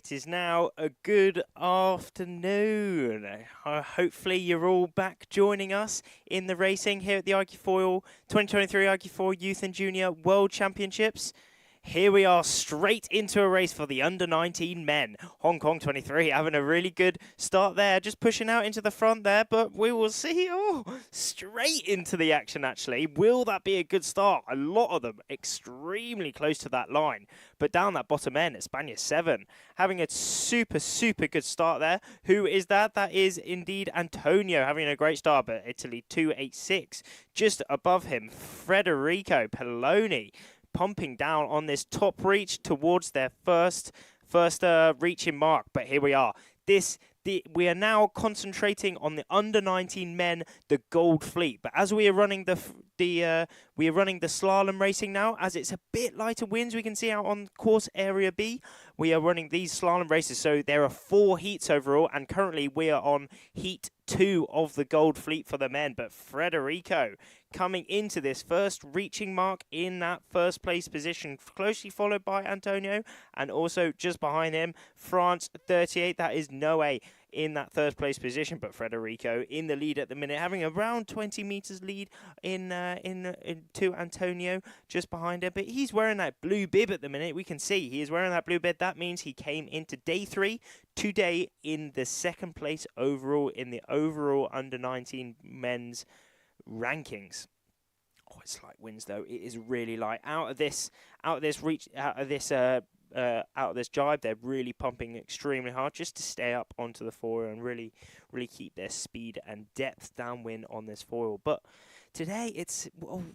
It is now a good afternoon. Hopefully you're all back joining us in the racing here at the IQ4 2023 IQ4 Youth and Junior World Championships. Here we are straight into a race for the under-19 men. Hong Kong 23 having a really good start there, just pushing out into the front there, but we will see. Oh, straight into the action actually. Will that be a good start? A lot of them extremely close to that line, but down that bottom end, España 7 having a super good start there. Who is that? That is indeed Antonio having a great start, but Italy 286. Just above him, Federico Pelloni pumping down on this top reach towards their first reaching mark. But here we are. We are now concentrating on the under-19 men, the gold fleet. But as we are running the slalom racing now, as it's a bit lighter winds, we can see out on course area B, we are running these slalom races. So there are 4 heats overall, and currently we are on heat 2 of the gold fleet for the men. But Federico coming into this first reaching mark in that first place position, closely followed by Antonio, and also just behind him, France 38, that is Noe in that third place position, but Federico in the lead at the minute, having around 20 meters lead in to Antonio just behind him. But he's wearing that blue bib at the minute. We can see he is wearing that blue bib. That means he came into day 3 today in the second place overall in the overall under-19 men's rankings. Oh, it's light winds though. It is really light. Out of this jibe, they're really pumping extremely hard just to stay up onto the foil and really keep their speed and depth downwind on this foil. But today,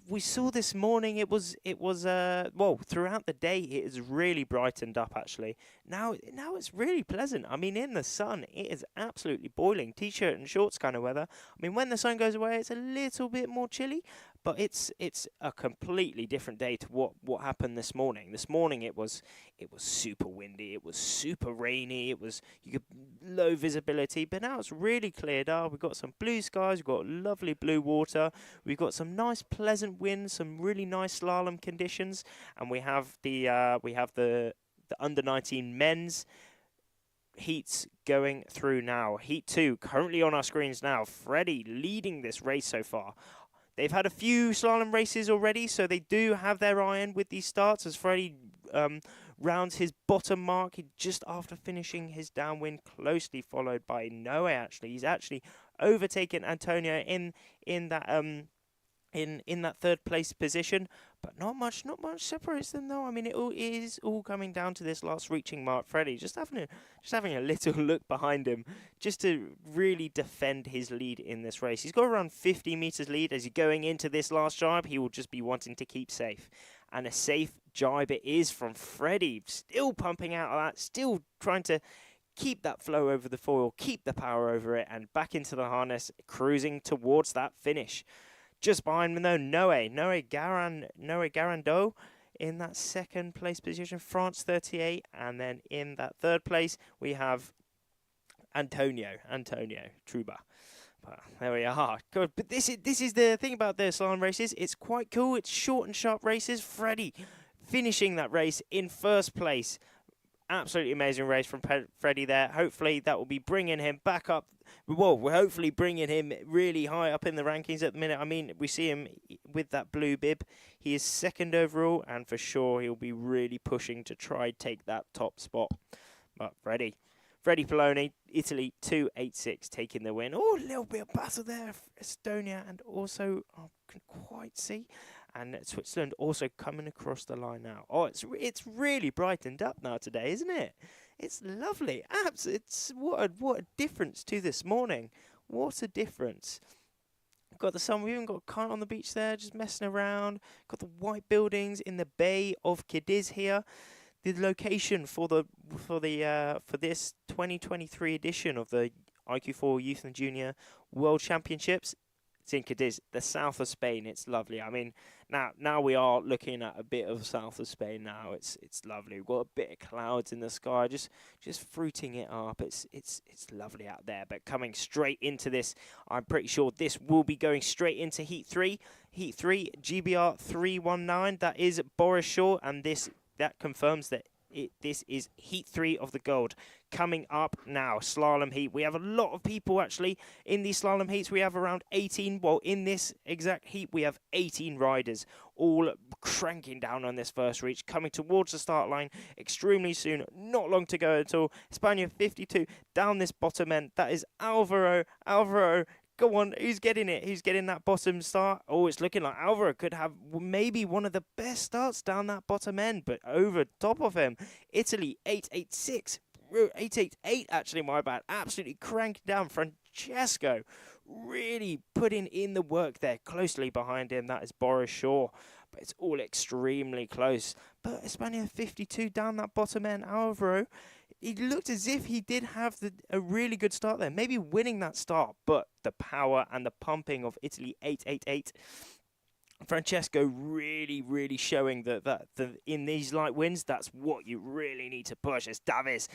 we saw this morning, it was throughout the day it is really brightened up actually. Now it's really pleasant. I mean, in the sun, it is absolutely boiling. T-shirt and shorts kind of weather. I mean, when the sun goes away, it's a little bit more chilly, but it's a completely different day to what happened this morning. This morning it was super windy, it was super rainy, you could low visibility, but now it's really cleared up. We've got some blue skies, we've got lovely blue water, we've got some nice pleasant winds, some really nice slalom conditions, and we have the under-19 men's heats going through now. Heat 2 currently on our screens now. Freddie leading this race so far. They've had a few slalom races already, so they do have their eye in with these starts as Freddie rounds his bottom mark just after finishing his downwind, closely followed by Noe actually. He's actually overtaken Antonio in that third place position, but not much separates them though. I mean, it is all coming down to this last reaching mark. Freddie just having a little look behind him just to really defend his lead in this race. He's got around 50 meters lead as he's going into this last jibe. He will just be wanting to keep safe, and a safe jibe it is from Freddie, still pumping out of that, still trying to keep that flow over the foil, keep the power over it, and back into the harness, cruising towards that finish. Just behind him though, Noe Garando in that second place position, France 38, and then in that third place we have Antonio Truba. But there we are. Good. But this is the thing about the slalom races. It's quite cool. It's short and sharp races. Freddie finishing that race in first place. Absolutely amazing race from Freddie there. Hopefully that will be bringing him back up. Well, we're hopefully bringing him really high up in the rankings at the minute. I mean, we see him with that blue bib. He is second overall, and for sure he'll be really pushing to try take that top spot. But Freddie Pelloni, Italy 286 taking the win. Oh, a little bit of battle there, Estonia, and also I can quite see. And Switzerland also coming across the line now. Oh, it's really brightened up now today, isn't it? It's lovely. It's what a difference to this morning. What a difference. We've got the sun. We even got a kite on the beach there, just messing around. Got the white buildings in the Bay of Cadiz here. The location for this 2023 edition of the IQ4 Youth and Junior World Championships. It's in Cadiz, the south of Spain. It's lovely. I mean, now we are looking at a bit of south of Spain now. It's lovely. We've got a bit of clouds in the sky, just fruiting it up. It's lovely out there. But coming straight into this, I'm pretty sure this will be going straight into Heat 3. Heat 3, GBR 319. That is Boris Shaw, and that confirms that This is Heat 3 of the Gold. Coming up now, slalom heat. We have a lot of people actually in these slalom heats. We have around 18. Well, in this exact heat, we have 18 riders all cranking down on this first reach, coming towards the start line extremely soon. Not long to go at all. Spaniard 52 down this bottom end. That is Alvaro. Alvaro. Go on, who's getting it? Who's getting that bottom start? Oh, it's looking like Alvaro could have maybe one of the best starts down that bottom end, but over top of him, Italy 886. 888 actually, my bad. Absolutely cranking down. Francesco really putting in the work there. Closely behind him, that is Boris Shaw. But it's all extremely close. But Espana 52 down that bottom end. Alvaro, it looked as if he did have a really good start there. Maybe winning that start, but the power and the pumping of Italy 888. Francesco really showing that in these light winds, that's what you really need to push. It's Davis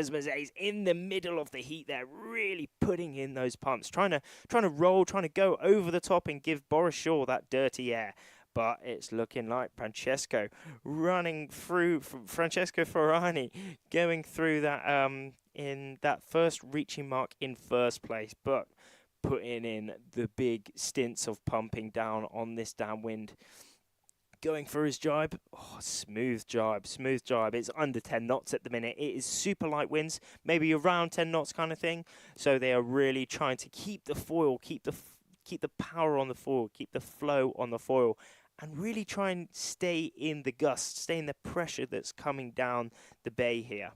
Mazes in the middle of the heat there, really putting in those pumps, trying to roll, trying to go over the top and give Boris Shaw that dirty air. But it's looking like Francesco running through, Francesco Ferrani going through that in that first reaching mark in first place, but putting in the big stints of pumping down on this downwind. Going for his jibe. Oh, smooth jibe. It's under 10 knots at the minute. It is super light winds, maybe around 10 knots kind of thing. So they are really trying to keep the foil, keep the power on the foil, keep the flow on the foil, and really try and stay in the gust, stay in the pressure that's coming down the bay here.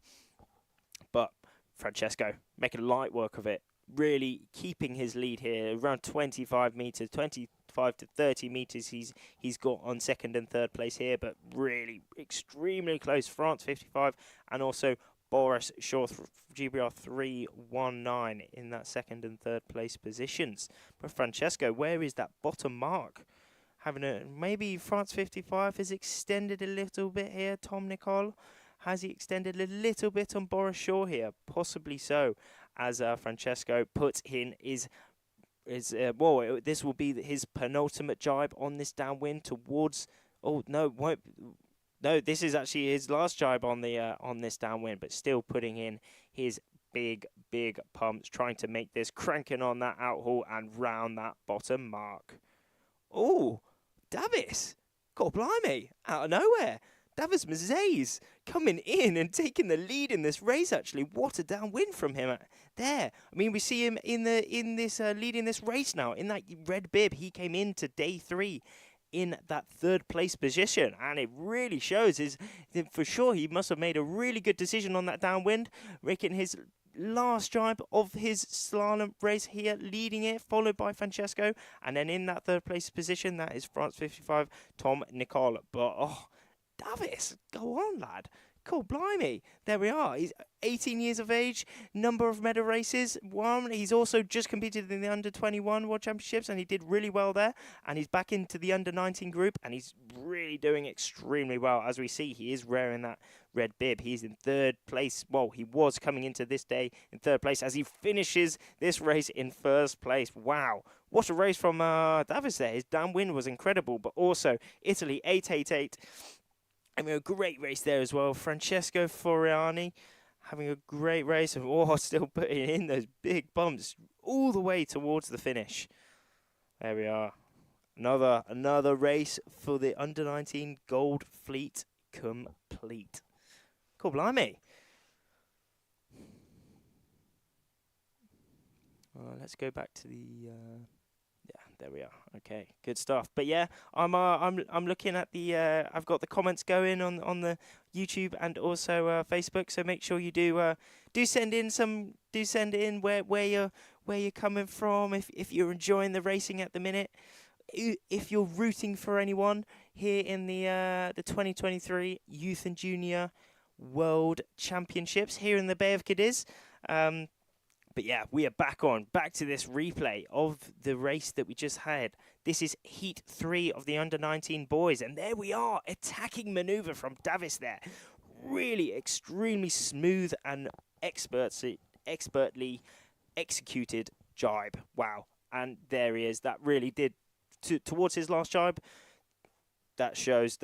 But Francesco making light work of it. Really keeping his lead here, around 25 meters, 25 to 30 meters he's got on second and third place here, but really extremely close. France 55 and also Boris Shaw, GBR 319 in that second and third place positions. But Francesco, where is that bottom mark? Maybe France 55 has extended a little bit here. Tom Nicole, has he extended a little bit on Boris Shaw here? Possibly so. As Francesco puts in this will be his penultimate jibe on this downwind towards. Oh no, won't. No, this is actually his last jibe on this downwind, but still putting in his big pumps, trying to make this cranking on that outhaul and round that bottom mark. Oh, Davis, God blimey, out of nowhere. Davis Mazes coming in and taking the lead in this race. Actually, what a downwind from him there. I mean, we see him in this leading this race now in that red bib. He came into day 3 in that third place position, and it really shows for sure he must have made a really good decision on that downwind, making his last jibe of his slalom race here, leading it, followed by Francesco, and then in that third place position, that is France 55, Tom Nicole. But Davis, go on, lad. Cool, blimey. There we are. He's 18 years of age, number of medal races won. He's also just competed in the under-21 World Championships, and he did really well there. And he's back into the under-19 group, and he's really doing extremely well. As we see, he is wearing that red bib. He's in third place. Well, he was coming into this day in third place as he finishes this race in first place. Wow. What a race from Davis there. His downwind was incredible, but also Italy 888. I mean, a great race there as well. Francesco Ferrani having a great race and still putting in those big bumps all the way towards the finish. There we are. Another race for the under-19 Gold Fleet complete. Cool, blimey. Let's go back to the... Yeah, there we are. Okay, good stuff. But yeah, I'm looking at the. I've got the comments going on the YouTube and also Facebook. So make sure you do send in where you're coming from. If you're enjoying the racing at the minute, if you're rooting for anyone here in the 2023 Youth and Junior World Championships here in the Bay of Cadiz. But yeah, we are back to this replay of the race that we just had. This is Heat 3 of the Under-19 boys. And there we are, attacking maneuver from Davis there. Really extremely smooth and expertly executed jibe. Wow. And there he is. That really did, towards his last jibe, that shows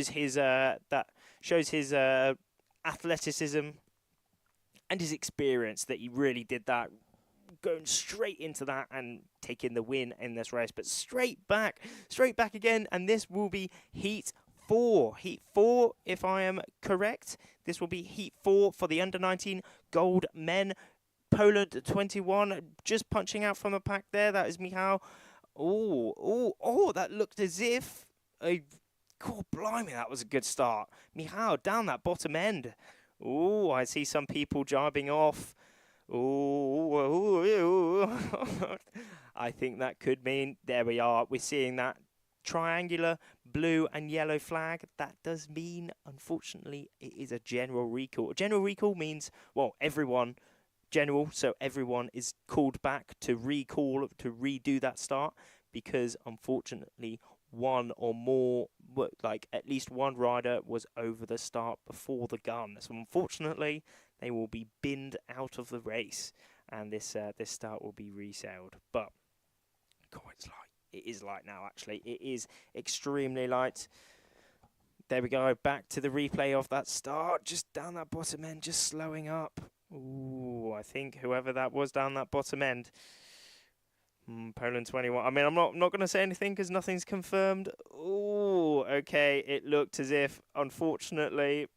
his athleticism and his experience that he really did that, going straight into that and taking the win in this race. But straight back again, and this will be Heat 4. Heat 4, if I am correct. This will be Heat 4 for the under-19 gold men. Poland 21, just punching out from the pack there. That is Michał. Oh, that looked as if... God blimey, that was a good start. Michał down that bottom end. Oh, I see some people jibing off. Oh, I think that could mean, there we are, we're seeing that triangular blue and yellow flag. That does mean, unfortunately, it is a general recall. A general recall means, well, everyone, general, so everyone is called back to recall, to redo that start, because unfortunately, one or more, like at least one rider was over the start before the gun. So unfortunately, they will be binned out of the race, and this start will be resailed. But God, it's light. It is light now. Actually, it is extremely light. There we go. Back to the replay of that start, just down that bottom end, just slowing up. Ooh, I think whoever that was down that bottom end. Poland 21. I mean, I'm not going to say anything because nothing's confirmed. Oh, okay. It looked as if, unfortunately,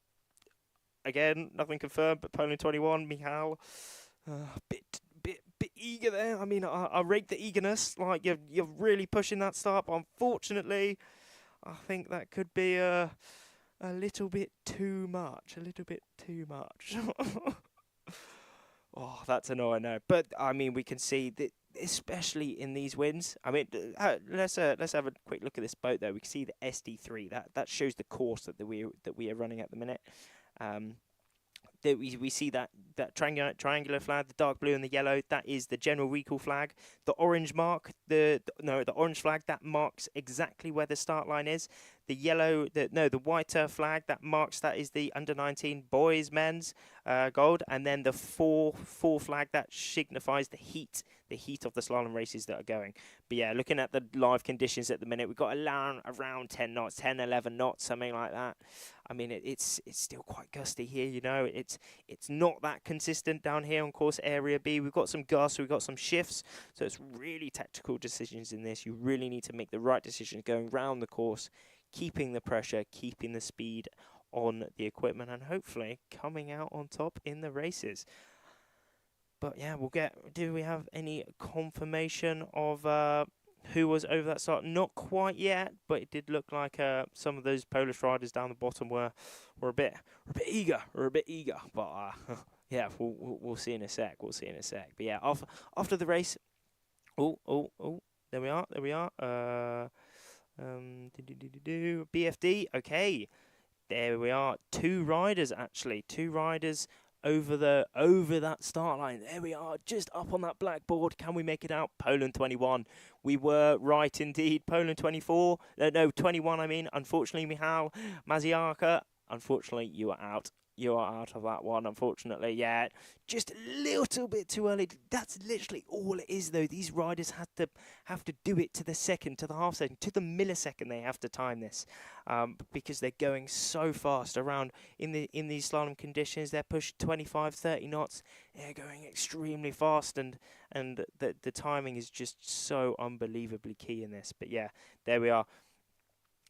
again, nothing confirmed. But Poland 21, Michał, bit eager there. I mean, I rate the eagerness. Like you're really pushing that start. But unfortunately, I think that could be a little bit too much. A little bit too much. Oh, that's annoying. No, but I mean, we can see that. Especially in these wins. I mean, let's have a quick look at this boat though. We can see the SD3. That shows the course that we are running at the minute. We see that triangular flag, the dark blue and the yellow. That is the general recall flag. The orange mark, the orange flag, that marks exactly where the start line is. The yellow, the white flag, that marks, that is the under-19 boys men's gold, and then the four flag, that signifies the heat of the slalom races that are going. But yeah, looking at the live conditions at the minute, we've got around 10 knots, 10, 11 knots, something like that. I mean, it's still quite gusty here, you know. It's not that consistent down here on course area B. We've got some gusts, we've got some shifts, so it's really tactical decisions in this. You really need to make the right decisions going round the course, keeping the pressure, keeping the speed on the equipment, and hopefully coming out on top in the races. But yeah, do we have any confirmation of who was over that start? Not quite yet, but it did look like some of those Polish riders down the bottom were a bit eager. But yeah, we'll see in a sec. But yeah, after the race, there we are. BFD, okay. There we are. Two riders over that start line. There we are, just up on that blackboard. Can we make it out? Poland 21. We were right indeed. Poland 24. No, 21, I mean. Unfortunately, Michał Maziarka, unfortunately, you are out. You are out of that one, unfortunately. Yeah, just a little bit too early. That's literally all it is, though. These riders have to do it to the second, to the half second, to the millisecond. They have to time this because they're going so fast around in these slalom conditions. They're pushing 25, 30 knots. They're going extremely fast, and the timing is just so unbelievably key in this. But yeah, there we are.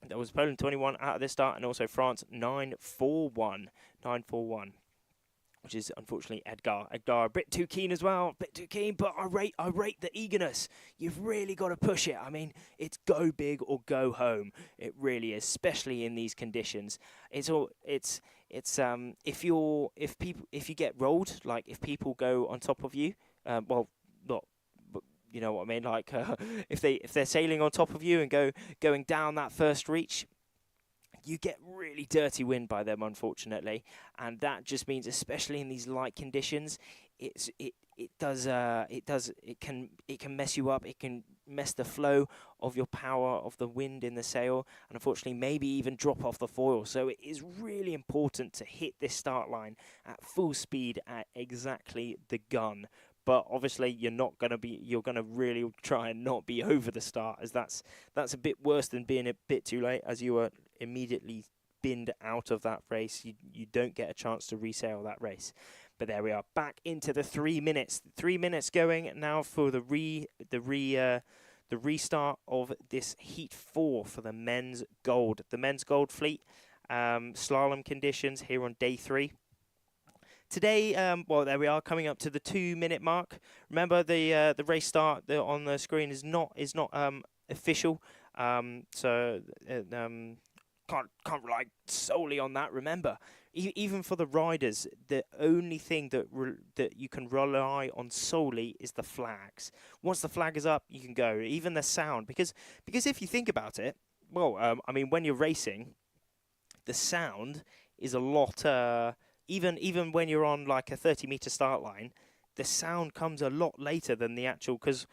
That was Poland 21 out of the start, and also France 9-4-1, which is unfortunately Edgar. Edgar a bit too keen as well, but I rate the eagerness. You've really got to push it. I mean, it's go big or go home. It really is, especially in these conditions. If you get rolled, like if people go on top of you, well, not. You know what I mean? Like if they're sailing on top of you and going down that first reach, you get really dirty wind by them, unfortunately, and that just means, especially in these light conditions, it can mess you up. It can mess the flow of your power of the wind in the sail, and unfortunately, maybe even drop off the foil. So it is really important to hit this start line at full speed at exactly the gun. But obviously, you're going to really try and not be over the start, as that's a bit worse than being a bit too late, as you are immediately binned out of that race. You don't get a chance to resail that race. But there we are, back into the 3 minutes. 3 minutes going now for the restart of this Heat 4 for the men's gold. The men's gold fleet, slalom conditions here on day 3. Today, well, there we are, coming up to the 2 minute mark. Remember, the race start on the screen is not official, so can't rely solely on that. Remember, even for the riders, the only thing that you can rely on solely is the flags. Once the flag is up, you can go. Even the sound, because if you think about it, well, I mean, when you're racing, the sound is a lot. Even when you're on like a 30-meter start line, the sound comes a lot later than the actual, because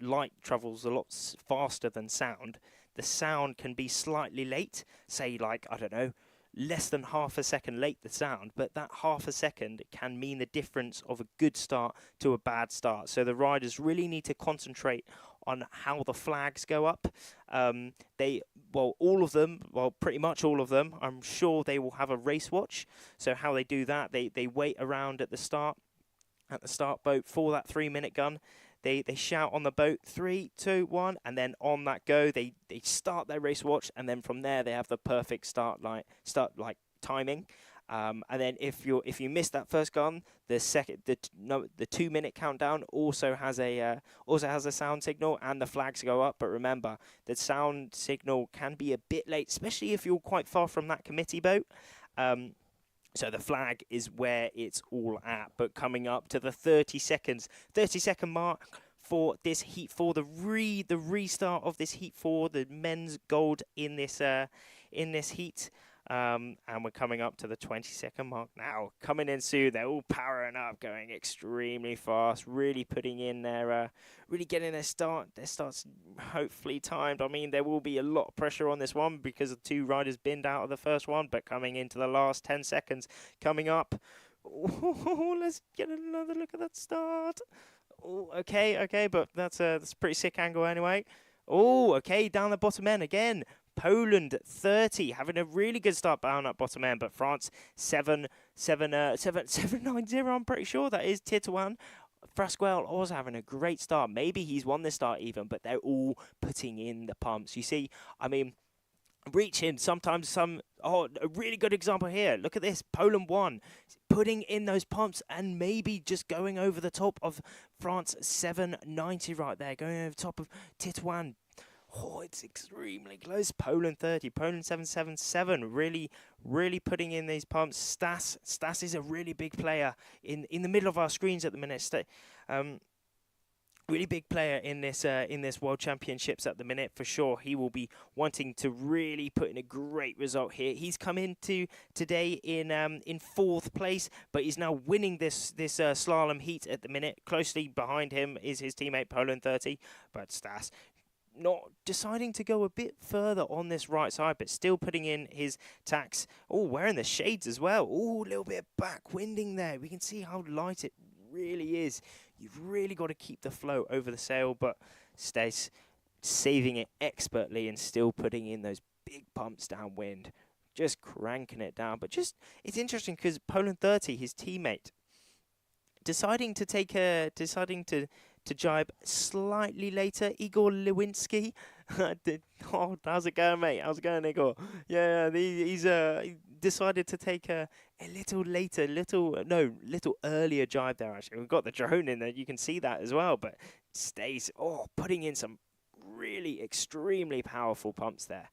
light travels a lot faster than sound. The sound can be slightly late, say like, I don't know, less than half a second late, the sound, but that half a second can mean the difference of a good start to a bad start. So the riders really need to concentrate on how the flags go up. All of them, pretty much all of them, I'm sure they will have a race watch. So how they do that, they wait around at the start boat for that 3 minute gun. They shout on the boat, 3, 2, 1, and then on that go, they start their race watch, and then from there they have the perfect start timing. And then if you miss that first gun, the 2 minute countdown also has a sound signal, and the flags go up. But remember, the sound signal can be a bit late, especially if you're quite far from that committee boat. So the flag is where it's all at. But coming up to the 30-second mark for this Heat 4, the restart of this Heat 4, the men's gold in this heat. And we're coming up to the 20-second mark now. Coming in soon, they're all powering up, going extremely fast, really putting in really getting their starts hopefully timed. I mean, there will be a lot of pressure on this one because the 2 riders binned out of the first one, but coming into the last 10 seconds, coming up. Oh, let's get another look at that start. Oh, okay, but that's a pretty sick angle anyway. Oh, okay, down the bottom end again. Poland 30, having a really good start bound up bottom end, but France 790. I'm pretty sure that is Titouan. Frasquel also having a great start. Maybe he's won this start even, but they're all putting in the pumps. You see, I mean, reaching sometimes a really good example here. Look at this, Poland 1, putting in those pumps and maybe just going over the top of France 790 right there, going over the top of Titouan. Oh, it's extremely close. Poland 30, Poland 777, really putting in these pumps. Stas is a really big player in the middle of our screens at the minute. Really big player in this World Championships at the minute for sure. He will be wanting to really put in a great result here. He's come into today in 4th place, but he's now winning this slalom heat at the minute. Closely behind him is his teammate Poland 30, but Stas not deciding to go a bit further on this right side, but still putting in his tacks. Oh, wearing the shades as well. Oh, a little bit of backwinding there. We can see how light it really is. You've really got to keep the flow over the sail, but stays saving it expertly and still putting in those big pumps downwind. Just cranking it down. But it's interesting because Poland 30, his teammate, deciding to jibe slightly later. Igor Lewinsky. How's it going, mate? How's it going, Igor? Yeah, he's decided to take a little earlier jibe there, actually. We've got the drone in there. You can see that as well, but stays, putting in some really extremely powerful pumps there.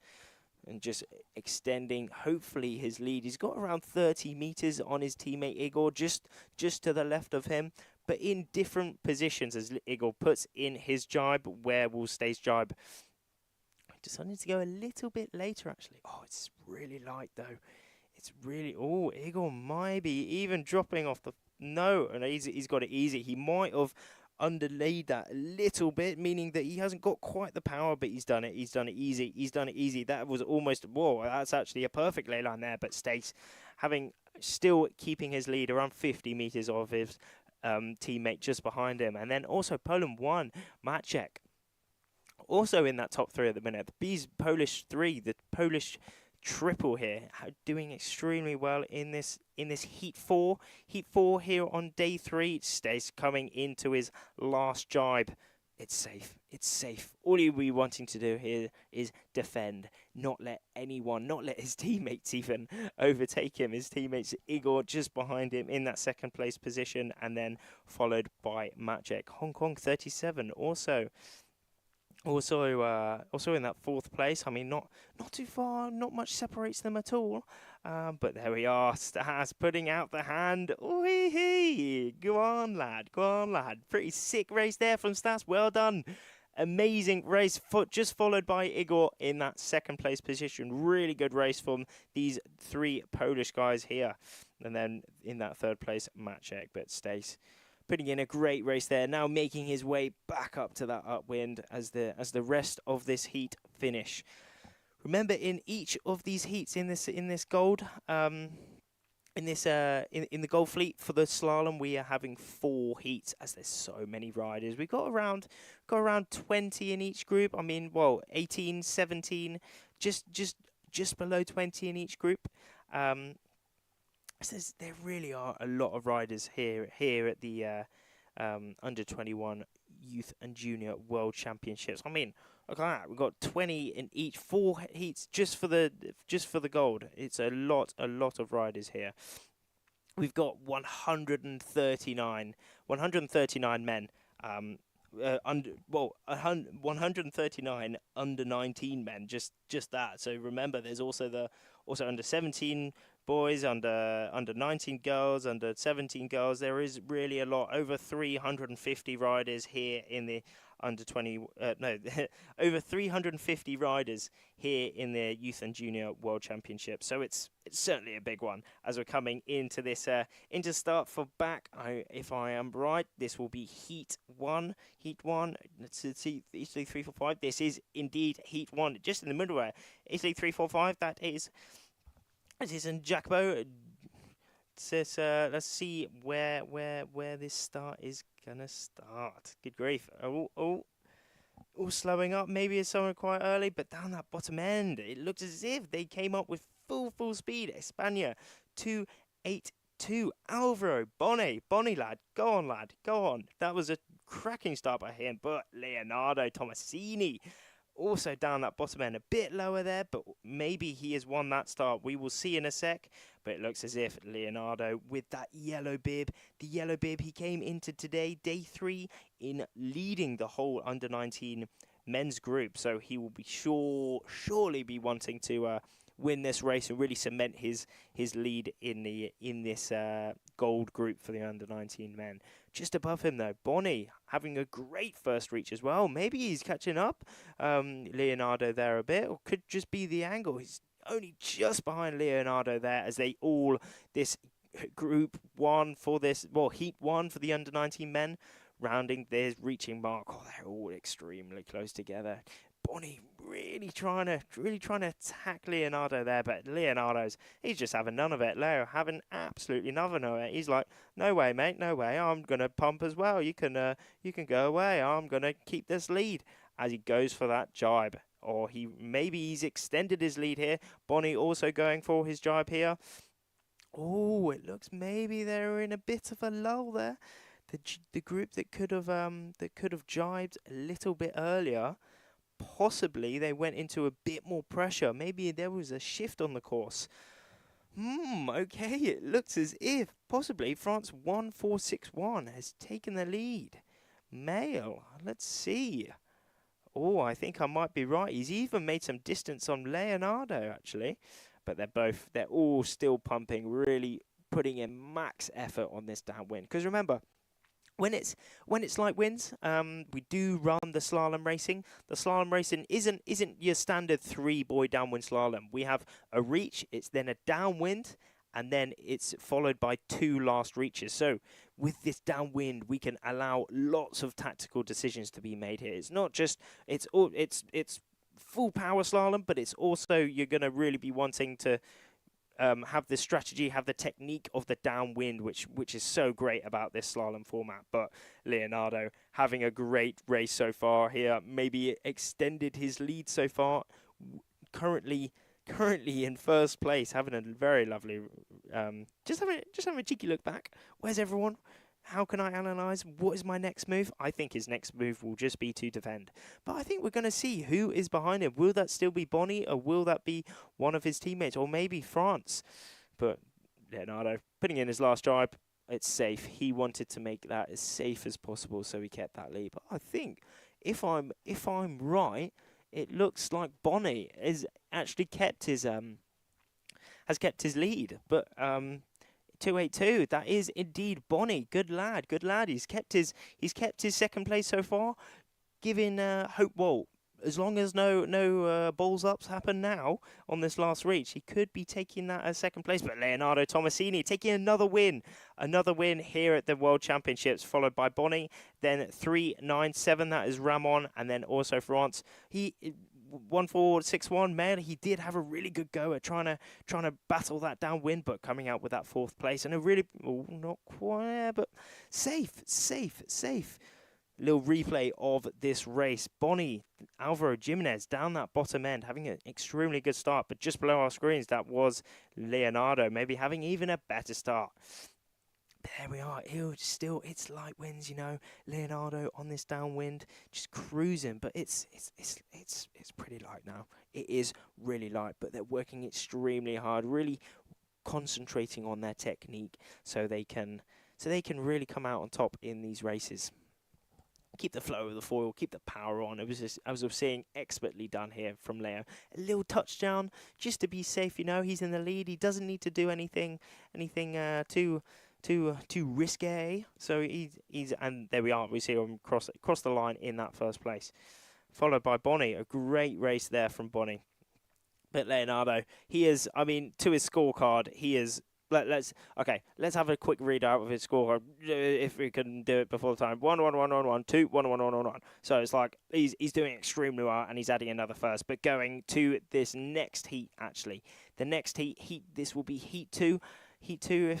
And just extending, hopefully, his lead. He's got around 30 meters on his teammate Igor, just to the left of him, but in different positions as Igor puts in his jibe, where will Stay's jibe. I decided to go a little bit later, actually. Oh, it's really light, though. It's really... Oh, Igor might be even dropping off the... No, and he's got it easy. He might have underlaid that a little bit, meaning that he hasn't got quite the power, but he's done it. He's done it easy. That was almost... Whoa, that's actually a perfect lay line there, but Stace still keeping his lead around 50 meters of his teammate just behind him. And then also Poland 1, Maciek, also in that top 3 at the minute. These Polish 3, the Polish triple here, doing extremely well in this heat 4. Heat 4 here on day 3. Stays coming into his last jibe. It's safe. It's safe. All he'll be wanting to do here is defend, not let anyone, not let his teammates even overtake him. His teammates, Igor, just behind him in that second place position, and then followed by Maciek. Hong Kong 37 also in that 4th place. I mean, not too far, not much separates them at all. But there we are, Stas putting out the hand. Oi, go on, lad, go on, lad. Pretty sick race there from Stas. Well done. Amazing race, just followed by Igor in that 2nd place position. Really good race from these 3 Polish guys here. And then in that 3rd place, Maciek, but Stace putting in a great race there, now making his way back up to that upwind as the rest of this heat finish. Remember, in each of these heats in this gold in the gold fleet for the slalom, we are having 4 heats as there's so many riders. We've got around 20 in each group. I mean, well, 18, 17, just below 20 in each group. So there really are a lot of riders here at the under 21 Youth and Junior World Championships. I mean, look at that. We've got 20 in each, 4 heats just for the gold. It's a lot of riders here. We've got 139 men. 139 under 19 men. Just that. So remember, there's also under 17 boys, under 19 girls, under 17 girls. There is really a lot, over 350 riders here in the under 20. Over 350 riders here in the Youth and Junior World Championship. So it's certainly a big one as we're coming into this into start for back. If I am right, this will be Heat 1. Let's see, Italy 345. This is indeed Heat 1, just in the middle there. Italy 345. That is. It is in Jacopo. Let's see where this start is gonna start. Good grief! Oh, slowing up. Maybe it's somewhere quite early, but down that bottom end, it looks as if they came up with full speed. España 282. Alvaro Bonnie lad, go on. That was a cracking start by him, but Leonardo Tomasini. Also down that bottom end, a bit lower there, but maybe he has won that start. We will see in a sec, but it looks as if Leonardo with that yellow bib, he came into today, day 3, in leading the whole under-19 men's group. So he will be surely be wanting to win this race and really cement his lead in this gold group for the under-19 men. Just above him, though, Bonnie having a great first reach as well. Maybe he's catching up Leonardo there a bit, or could just be the angle. He's only just behind Leonardo there as they all, this group 1 for this, well, heat 1 for the under-19 men, rounding their reaching mark. Oh, they're all extremely close together. Bonnie really trying to attack Leonardo there, but he's just having none of it. Leo having absolutely none of it. He's like, no way, mate, no way. I'm gonna pump as well. You can go away. I'm gonna keep this lead as he goes for that jibe. Or he's extended his lead here. Bonnie also going for his jibe here. Oh, it looks maybe they're in a bit of a lull there. The group that could have jibed a little bit earlier. Possibly they went into a bit more pressure. Maybe there was a shift on the course. Okay, it looks as if possibly France 1461 has taken the lead. Male, let's see. Oh, I think I might be right. He's even made some distance on Leonardo, actually. But they're all still pumping, really putting in max effort on this downwind. Because remember, when it's light winds, we do run the slalom racing. The slalom racing isn't your standard 3-buoy downwind slalom. We have a reach, it's then a downwind, and then it's followed by 2 last reaches. So with this downwind, we can allow lots of tactical decisions to be made here. It's not just it's full power slalom, but it's also you're going to really be wanting to have the strategy, have the technique of the downwind, which is so great about this slalom format. But Leonardo having a great race so far here, maybe extended his lead so far. Currently currently in first place, having a very lovely, just having a cheeky look back. Where's everyone? How can I analyse? What is my next move? I think his next move will just be to defend. But I think we're going to see who is behind him. Will that still be Bonnie, or will that be one of his teammates, or maybe France? But Leonardo putting in his last drive. It's safe. He wanted to make that as safe as possible, so he kept that lead. But I think if I'm right, it looks like Bonnie has actually kept his lead. But 282. That is indeed Bonnie. Good lad. Good lad. He's kept his second place so far, giving hope. Well, as long as no balls ups happen now on this last reach, he could be taking that as second place. But Leonardo Tomasini taking another win here at the World Championships, followed by Bonnie. Then 397. That is Ramon, and then also France. He 1-4-6-1 man. He did have a really good go at trying to battle that downwind, but coming out with that fourth place and a really not quite, but safe. Little replay of this race. Bonnie, Alvaro Jimenez down that bottom end, having an extremely good start, but just below our screens, that was Leonardo, maybe having even a better start. But there we are. It's light winds, Leonardo on this downwind, just cruising. But it's pretty light now. It is really light, but they're working extremely hard, really concentrating on their technique, so they can really come out on top in these races. Keep the flow of the foil, keep the power on. It was just, as I was saying, expertly done here from Leo. A little touchdown just to be safe. He's in the lead. He doesn't need to do anything too risque. So he's and there we are. We see him cross the line in that first place, followed by Bonnie. A great race there from Bonnie. But Leonardo, he is. I mean, to his scorecard, he is. Let's have a quick readout of his score if we can do it before the time. 1-1-1-1-1, 2-1-1-1-1-1. So it's like he's doing extremely well, and he's adding another first. But going to this next heat, actually, the next heat this will be heat 2. Heat 2,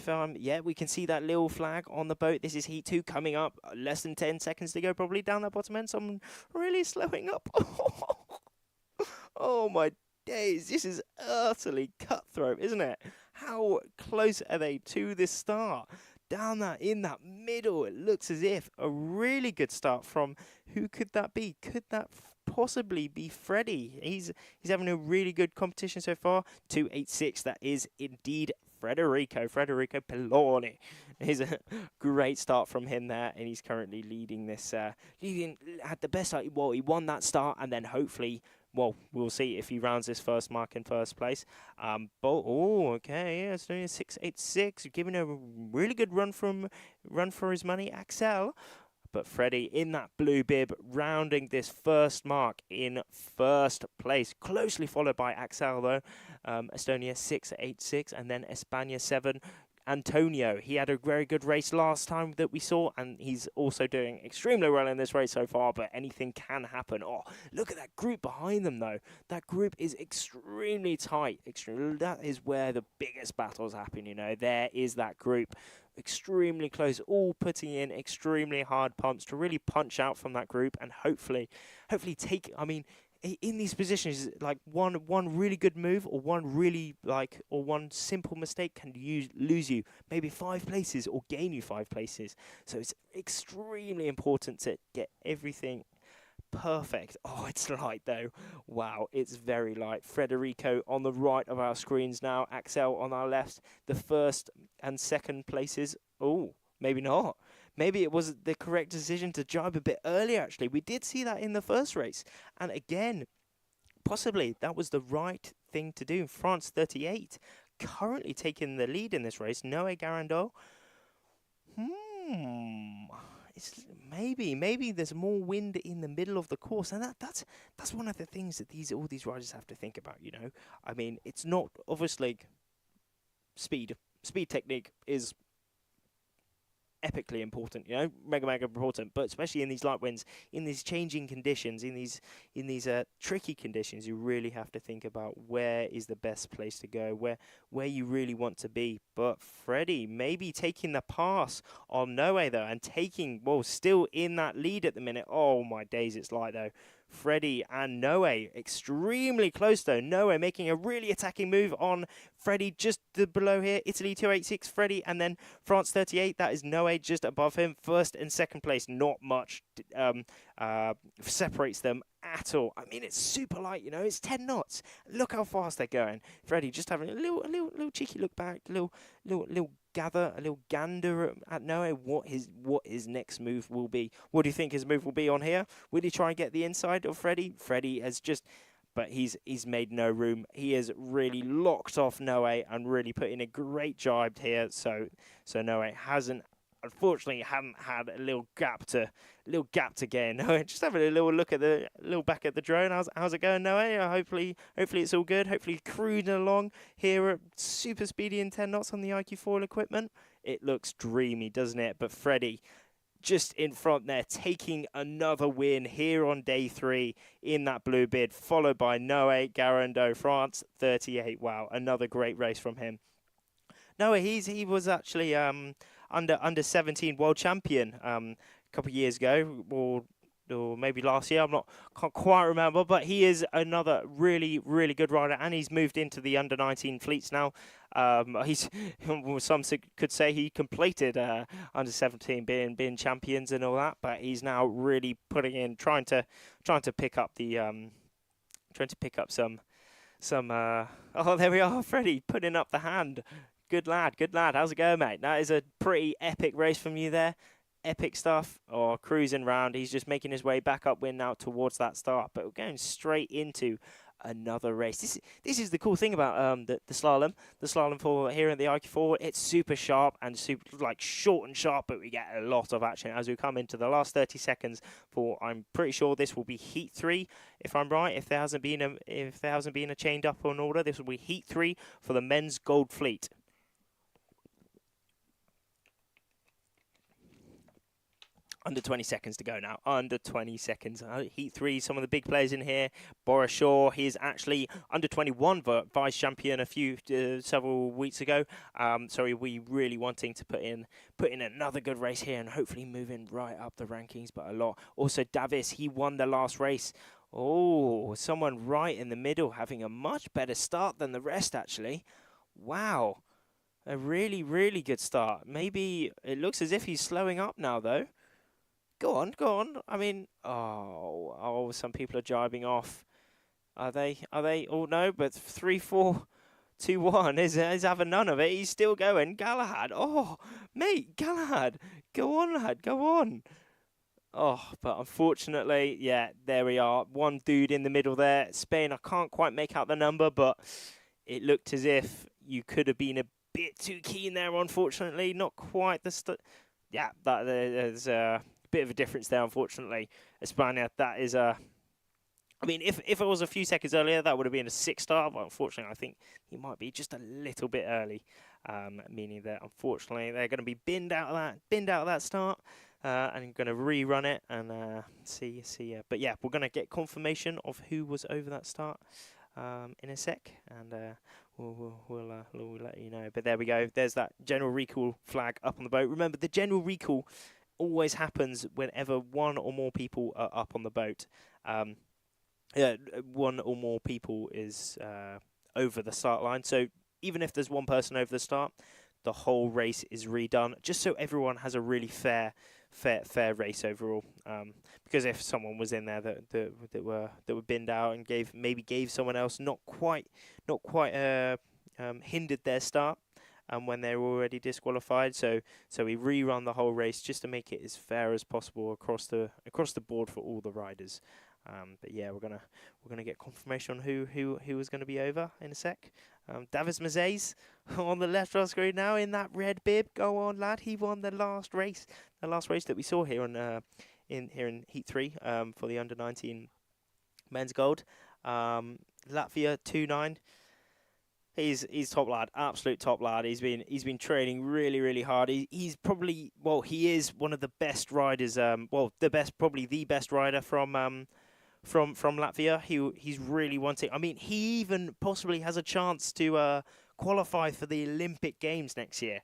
we can see that little flag on the boat. This is heat 2 coming up. Less than 10 seconds to go, probably down that bottom end. Someone really slowing up. Oh my days, this is utterly cutthroat, isn't it? How close are they to this start? Down that, in that middle, it looks as if a really good start from, who could that be? Could that possibly be Freddie? He's having a really good competition so far. 286, that is indeed Federico Pelloni. It's a great start from him there, and he's currently leading this, at the best start. Well, he won that start, and then hopefully, well, we'll see if he rounds this first mark in first place. It's doing a 686, giving a really good run for his money, Axel. But Freddie in that blue bib, rounding this first mark in first place. Closely followed by Axel, though. Estonia 686, and then España 7. Antonio, he had a very good race last time that we saw, and he's also doing extremely well in this race so far, but anything can happen. Oh, look at that group behind them, though. That group is extremely tight. That is where the biggest battles happen, There is that group. Extremely close, all putting in extremely hard pumps to really punch out from that group and hopefully take, in these positions, like one really good move or one simple mistake can lose you maybe 5 places or gain you 5 places. So it's extremely important to get everything perfect. Oh, it's light though. Wow, it's very light. Federico on the right of our screens now. Axel on our left. The first and second places. Oh, maybe not. Maybe it was the correct decision to jibe a bit earlier, actually. We did see that in the first race. And again, possibly that was the right thing to do. France 38, currently taking the lead in this race. Noé Garandot. It's maybe there's more wind in the middle of the course, and that's one of the things that all these riders have to think about. It's not obviously speed technique is epically important, mega important, but especially in these light winds, in these changing conditions, in these tricky conditions, you really have to think about where is the best place to go, where you really want to be. But Freddie maybe taking the pass on Noé though, and still in that lead at the minute. Oh my days, it's light though. Freddie and Noe. Extremely close though. Noe making a really attacking move on Freddie just below here. Italy 286, Freddie, and then France 38. That is Noe just above him. First and second place, not much separates them at all. I mean, it's super light, you know. It's 10 knots. Look how fast they're going. Freddie just having a little cheeky look back, a little gather, a little gander at Noe. What his next move will be. What do you think his move will be on here? Will he try and get the inside of Freddie? Freddie has just, but he's made no room. He has really locked off Noe and really put in a great jibe here. So Noe hasn't. Unfortunately, hadn't had a little gap to get in. Just having a little look at back at the drone. How's it going, Noe? Hopefully it's all good. Hopefully cruising along here at super speedy and 10 knots on the IQ foil equipment. It looks dreamy, doesn't it? But Freddie just in front there, taking another win here on day 3 in that blue bid, followed by Noe Garando, France 38. Wow, another great race from him. Noe, he was actually under 17 world champion a couple of years ago, or maybe last year. Can't quite remember, but he is another really good rider, and he's moved into the under 19 fleets now. Some could say he completed under 17 being champions and all that, but he's now really putting in, trying to pick up some. Oh, there we are, Freddie putting up the hand. Good lad. How's it going, mate? That is a pretty epic race from you there. Epic stuff. Or cruising round. He's just making his way back upwind now towards that start. But we're going straight into another race. This is the cool thing about the slalom. The slalom for here at the IQ4. It's super sharp and super short and sharp, but we get a lot of action as we come into the last 30 seconds. I'm pretty sure this will be heat 3, if I'm right. If there hasn't been a chained up on order, this will be heat 3 for the men's gold fleet. Under 20 seconds to go now. Under 20 seconds. Heat 3, some of the big players in here. Boris Shaw, he's actually under 21 vice champion several weeks ago. So we really wanting to put in another good race here and hopefully moving right up the rankings, but a lot. Also, Davis, he won the last race. Oh, someone right in the middle having a much better start than the rest, actually. Wow. A really good start. Maybe it looks as if he's slowing up now, though. Go on. I mean, some people are jibing off. Are they? Oh, no, but 3, 4, 2, 1 is having none of it. He's still going. Galahad. Oh, mate, Galahad. Go on, lad. Go on. Oh, but unfortunately, yeah, there we are. One dude in the middle there. Spain, I can't quite make out the number, but it looked as if you could have been a bit too keen there, unfortunately. Not quite the... Yeah, there's bit of a difference there, unfortunately. Espana, that is I mean, if it was a few seconds earlier, that would have been a 6-star, but unfortunately, I think he might be just a little bit early, meaning that unfortunately they're going to be binned out of that start, and going to rerun it and see. But yeah, we're going to get confirmation of who was over that start in a sec, and we'll let you know. But there we go. There's that general recall flag up on the boat. Remember, the general recall always happens whenever one or more people are up on the boat. One or more people is over the start line. So even if there's one person over the start, the whole race is redone, just so everyone has a really fair race overall. Because if someone was in there that were binned out and gave someone else not quite hindered their start. When they were already disqualified, so we rerun the whole race just to make it as fair as possible across the board for all the riders. But yeah, we're gonna get confirmation on who was gonna be over in a sec. Davis Mazes on the left of our screen now in that red bib. Go on, lad! He won the last race that we saw here in Heat 3 for the under 19 men's gold. Latvia 2-9. He's top lad, absolute top lad. He's been training really hard. He's probably, well, he is one of the best riders. Probably the best rider from Latvia. He's really wanting. I mean, he even possibly has a chance to qualify for the Olympic Games next year.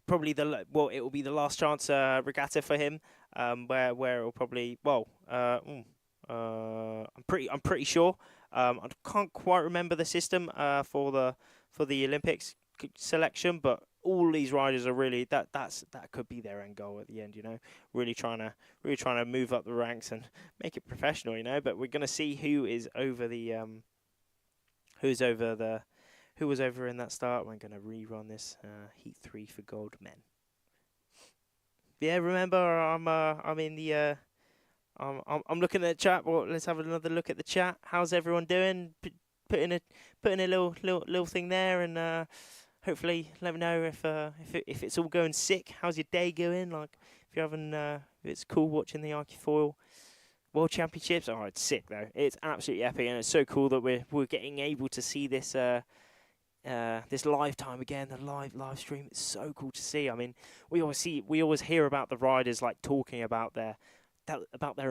Probably it will be the last chance regatta for him. Where it will probably I'm pretty sure. I can't quite remember the system for the Olympics selection, but all these riders are really that could be their end goal at the end. Really trying to move up the ranks and make it professional. But we're gonna see who is over the who was over in that start. We're gonna rerun this heat 3 for gold men. Yeah, remember I'm in the I'm looking at the chat. Well, let's have another look at the chat. How's everyone doing? Putting a little thing there, and hopefully let me know if it's all going sick. How's your day going? Like if you're having if it's cool watching the Archifoil World Championships. Oh, it's sick though. It's absolutely epic, and it's so cool that we're getting able to see this this live time again, the live stream. It's so cool to see. I mean, we always hear about the riders like talking about their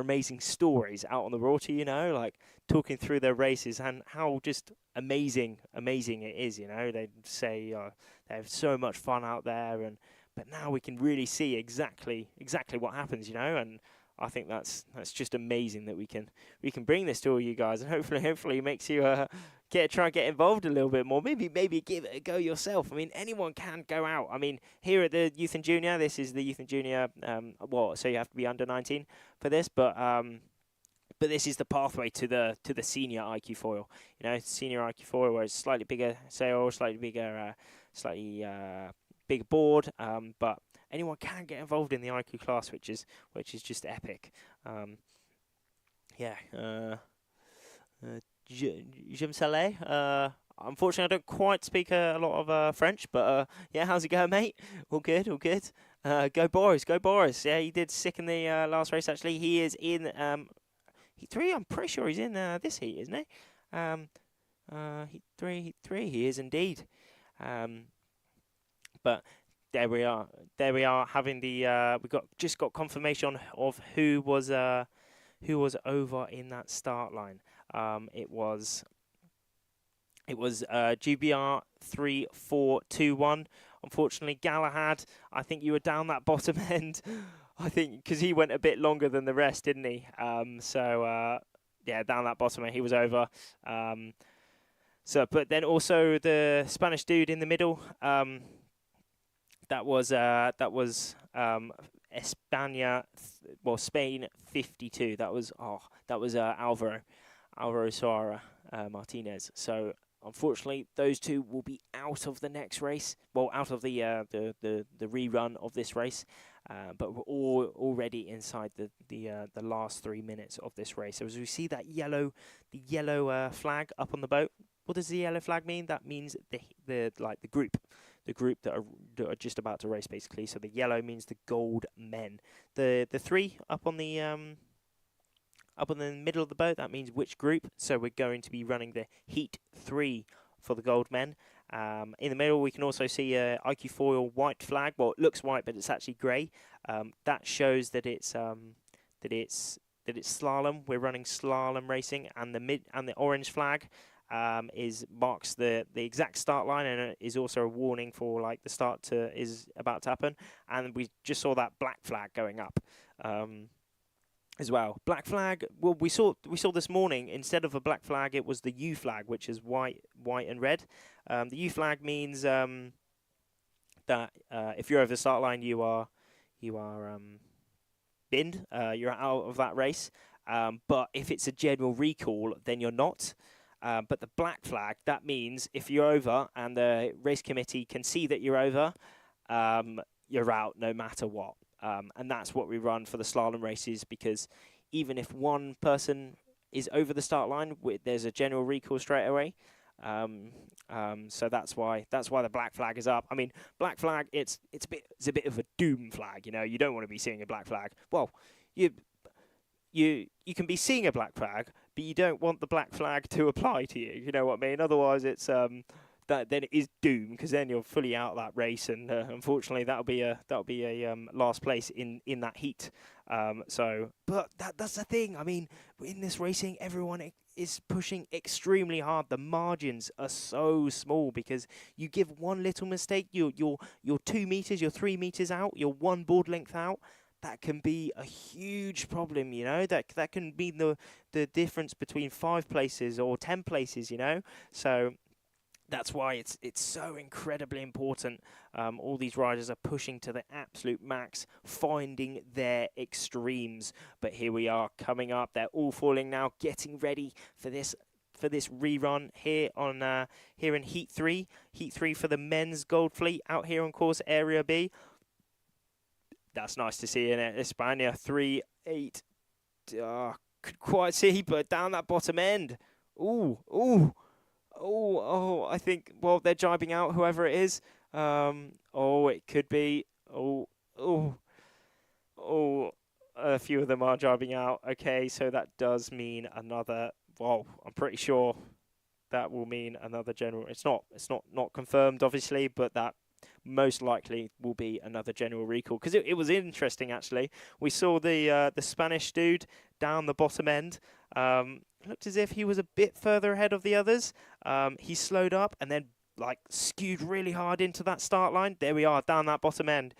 amazing stories out on the water, like talking through their races and how just amazing it is. They say they have so much fun out there, but now we can really see exactly what happens, and I think that's just amazing that we can bring this to all you guys, and hopefully it makes you try and get involved a little bit more. Maybe give it a go yourself. I mean, anyone can go out. I mean, here at the Youth and Junior, this is the Youth and Junior. So you have to be under 19 for this, but this is the pathway to the senior IQ foil. Senior IQ foil, where it's slightly bigger sail, slightly bigger board. But anyone can get involved in the IQ class, which is just epic. Jim Saleh. Unfortunately, I don't quite speak a lot of French, but yeah, how's it going, mate? All good. Go Boris. Yeah, he did sick in the last race. Actually, he is in heat 3. I'm pretty sure he's in this heat, isn't he? Heat 3. He is indeed. But there we are having the we got confirmation of who was over in that start line. It was GBR 3421. Unfortunately, Galahad, I think you were down that bottom end. I think because he went a bit longer than the rest, didn't he? Yeah, down that bottom end, he was over. But then also the Spanish dude in the middle. That was España, Spain 52. That was Alvaro Soara Martinez. So unfortunately, those two will be out of the next race. Well, out of the rerun of this race. But we're already inside the last 3 minutes of this race. So as we see that yellow flag up on the boat, what does the yellow flag mean? That means the group that are just about to race, basically. So the yellow means the gold men. The 3 up on the middle of the boat, that means which group. So we're going to be running the heat 3 for the gold men. In the middle, we can also see a IQ foil white flag. Well, it looks white, but it's actually grey. That shows that it's slalom. We're running slalom racing, and the orange flag marks the exact start line, and it is also a warning for like the start is about to happen. And we just saw that black flag going up as well. Black flag. Well, we saw this morning, instead of a black flag, it was the U flag, which is white and red. The U flag means that if you're over the start line, you are binned. You're out of that race. But if it's a general recall, then you're not. But the black flag, that means if you're over and the race committee can see that you're over, you're out no matter what. And that's what we run for the slalom races, because even if one person is over the start line, there's a general recall straight away. So that's why the black flag is up. I mean, black flag, it's a bit of a doom flag. You don't want to be seeing a black flag. Well, you can be seeing a black flag, but you don't want the black flag to apply to you. You know what I mean? Otherwise, it's then it is doom, because then you're fully out of that race, and unfortunately, that'll be a last place in that heat. But that's the thing. I mean, in this racing, everyone is pushing extremely hard. The margins are so small, because you give one little mistake, you're 2 meters, you're 3 meters out, you're one board length out. that can be a huge problem, you know. That can be the difference between 5 places or 10 places, you know. So that's why it's so incredibly important. All these riders are pushing to the absolute max, finding their extremes. But here we are coming up. They're all falling now, getting ready for this rerun here on here in Heat 3. Heat 3 for the men's Gold Fleet out here on course Area B. That's nice to see in it. España 3-8. Could quite see, but down that bottom end. I think, well, they're jibing out, whoever it is. It could be. A few of them are jibing out. Okay, so that does mean another, well, I'm pretty sure that will mean another general. It's not confirmed, obviously, but that most likely will be another general recall, because it was interesting, actually. We saw the Spanish dude down the bottom end. Looked as if he was a bit further ahead of the others. He slowed up and then skewed really hard into that start line. There we are, down that bottom end.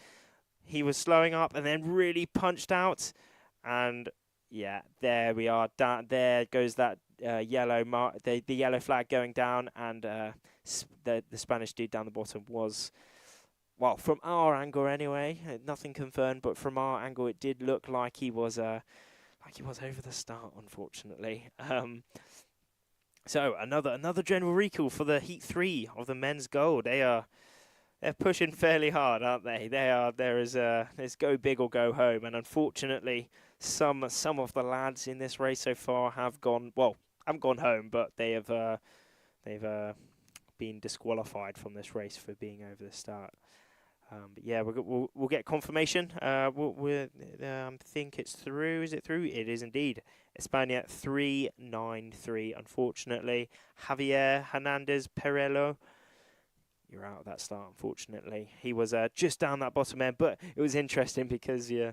He was slowing up and then really punched out. And yeah, there we are. There goes that yellow the yellow flag going down, and the Spanish dude down the bottom was, well, from our angle anyway, nothing confirmed, but from our angle it did look like he was over the start, unfortunately. So another general recall for the Heat 3 of the men's gold. They're pushing fairly hard, aren't they? There's go big or go home, and unfortunately some of the lads in this race so far haven't gone home, but they've been disqualified from this race for being over the start. But yeah, we'll get confirmation. Think it's through. Is it through? It is indeed. España 3-9-3. Unfortunately, Javier Hernandez Perello, you're out of that start. Unfortunately, he was just down that bottom end. But it was interesting because you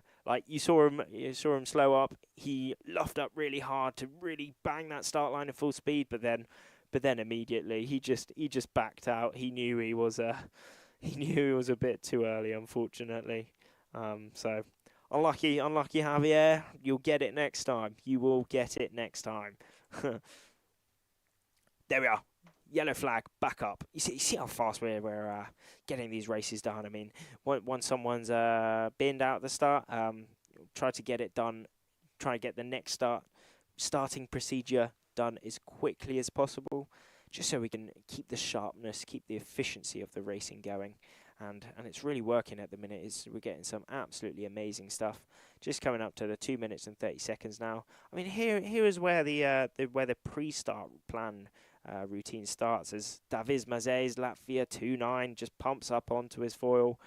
saw him slow up. He luffed up really hard to really bang that start line at full speed. But then immediately he just backed out. He knew he was a bit too early, unfortunately. So unlucky Javier. You'll get it next time. You will get it next time. There we are. Yellow flag, back up. You see how fast we're getting these races done. I mean, once someone's binned out at the start, try to get it done. Try to get the next starting procedure done as quickly as possible, just so we can keep the sharpness, keep the efficiency of the racing going. And it's really working at the minute. We're getting some absolutely amazing stuff. Just coming up to the 2 minutes and 30 seconds now. I mean, here is where the pre-start plan routine starts, as Davis Mazes, Latvia 2-9, just pumps up onto his foil,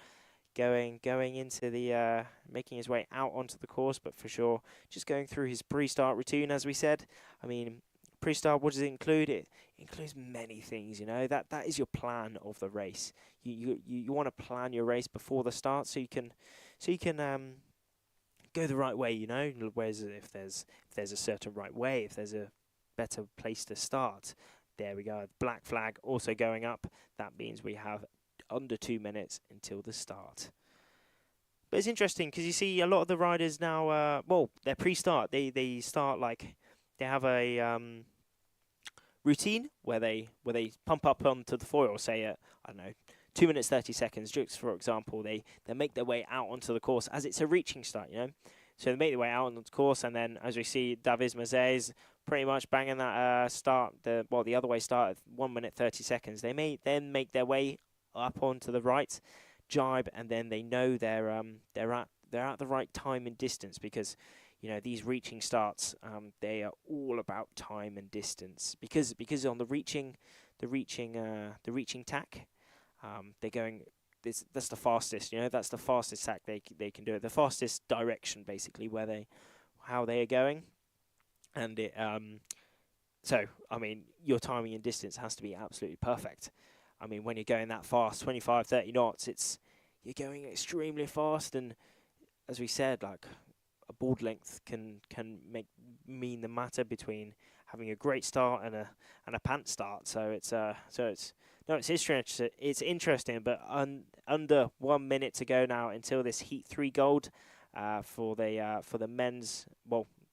going into the making his way out onto the course, but for sure just going through his pre-start routine, as we said. I mean, pre-start, what does it include? It includes many things, you know. That is your plan of the race. You want to plan your race before the start, so you can go the right way, you know. Whereas if there's a certain right way, if there's a better place to start. There we go. Black flag also going up. That means we have under 2 minutes until the start. But it's interesting because you see a lot of the riders now, they're pre-start. They start they have a routine where they pump up onto the foil, say at, I don't know, 2 minutes 30 seconds. Just for example, they make their way out onto the course as it's a reaching start, you know. So they make their way out onto the course, and then as we see, Davis Mazes pretty much banging that start, the other way start at 1 minute 30 seconds. They may then make their way up onto the right, jibe, and then they know they're at the right time and distance, because you know these reaching starts, they are all about time and distance, because on the reaching tack, they're going. That's the fastest, you know. That's the fastest tack they can do it. The fastest direction, basically, how they are going, and it. So I mean, your timing and distance has to be absolutely perfect. I mean, when you're going that fast, 25, 30 knots, you're going extremely fast, and as we said, like a board length can mean the matter between having a great start and a pant start. So it's interesting, but under 1 minute to go now until this Heat 3 gold. for the men's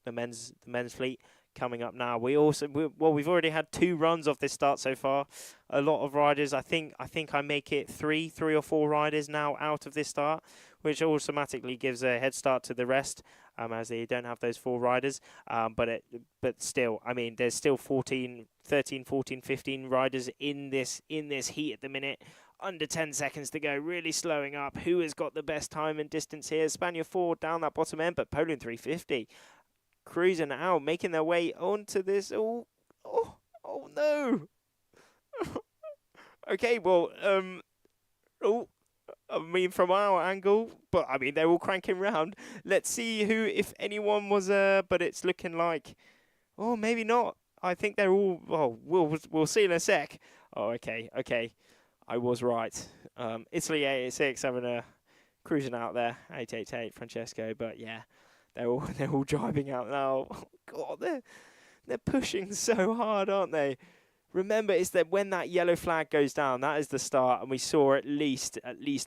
the men's fleet coming up now. We've already had 2 runs off this start so far. A lot of riders. I think I make it three or 4 riders now out of this start, which automatically gives a head start to the rest, as they don't have those 4 riders. But still, I mean, there's still 13, 14, 15 riders in this heat at the minute. Under 10 seconds to go, really slowing up. Who has got the best time and distance here? Spaniard 4 down that bottom end, but Poland 350 cruising out, making their way onto this. Oh no. Okay, well, I mean, from our angle, but I mean, they're all cranking round. Let's see if anyone was, but it's looking like, maybe not. I think they're all, we'll see in a sec. Oh, okay. I was right. Italy 886 having a cruising out there, 888 Francesco, but yeah, they're all driving out now. Oh God, they're pushing so hard, aren't they? Remember, it's that when that yellow flag goes down, that is the start, and we saw at least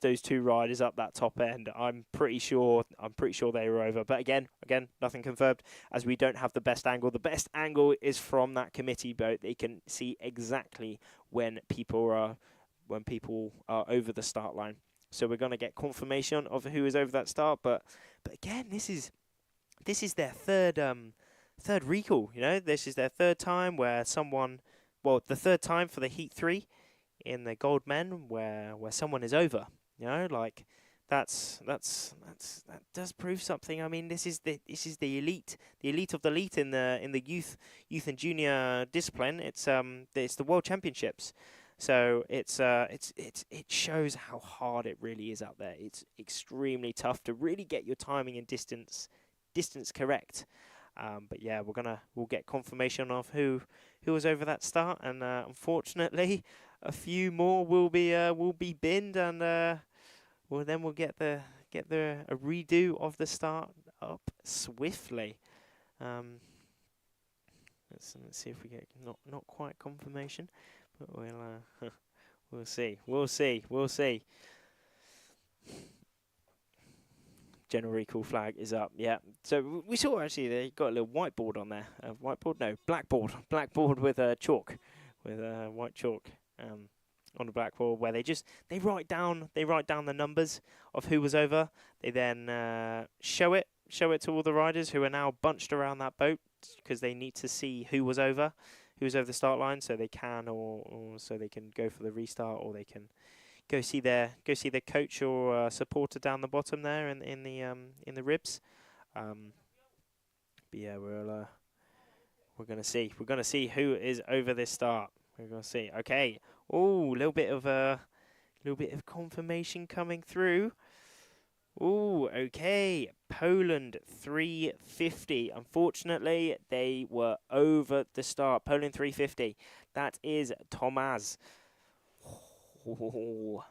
those 2 riders up that top end. I'm pretty sure they were over. But again, nothing confirmed, as we don't have the best angle. The best angle is from that committee boat. They can see exactly when people are over the start line. So we're going to get confirmation of who is over that start. But again, this is their third recall. You know, this is their 3rd time where someone. Well, the 3rd time for the Heat 3 in the Gold Men where someone is over. You know, like that does prove something. I mean, this is the elite of the elite in the youth and junior discipline. It's the World Championships. So it shows how hard it really is out there. It's extremely tough to really get your timing and distance correct. But yeah, we'll get confirmation of who was over that start, and unfortunately, a few more will be binned, and we'll get a redo of the start up swiftly. Let's see if we get not quite confirmation, but we'll see. General recall flag is up, yeah. So we saw actually they got a little whiteboard on there. Blackboard with chalk, with white chalk on the blackboard, where they write down the numbers of who was over. They then show it to all the riders who are now bunched around that boat, because they need to see who was over the start line, so they can or so they can go for the restart, or they can go see their coach or supporter down the bottom there in the ribs. But yeah, we're gonna see who is over this start. We're gonna see. Okay. Oh, a little bit of confirmation coming through. Oh, okay. Poland 350. Unfortunately, they were over the start. Poland 350. That is Tomasz. Oh,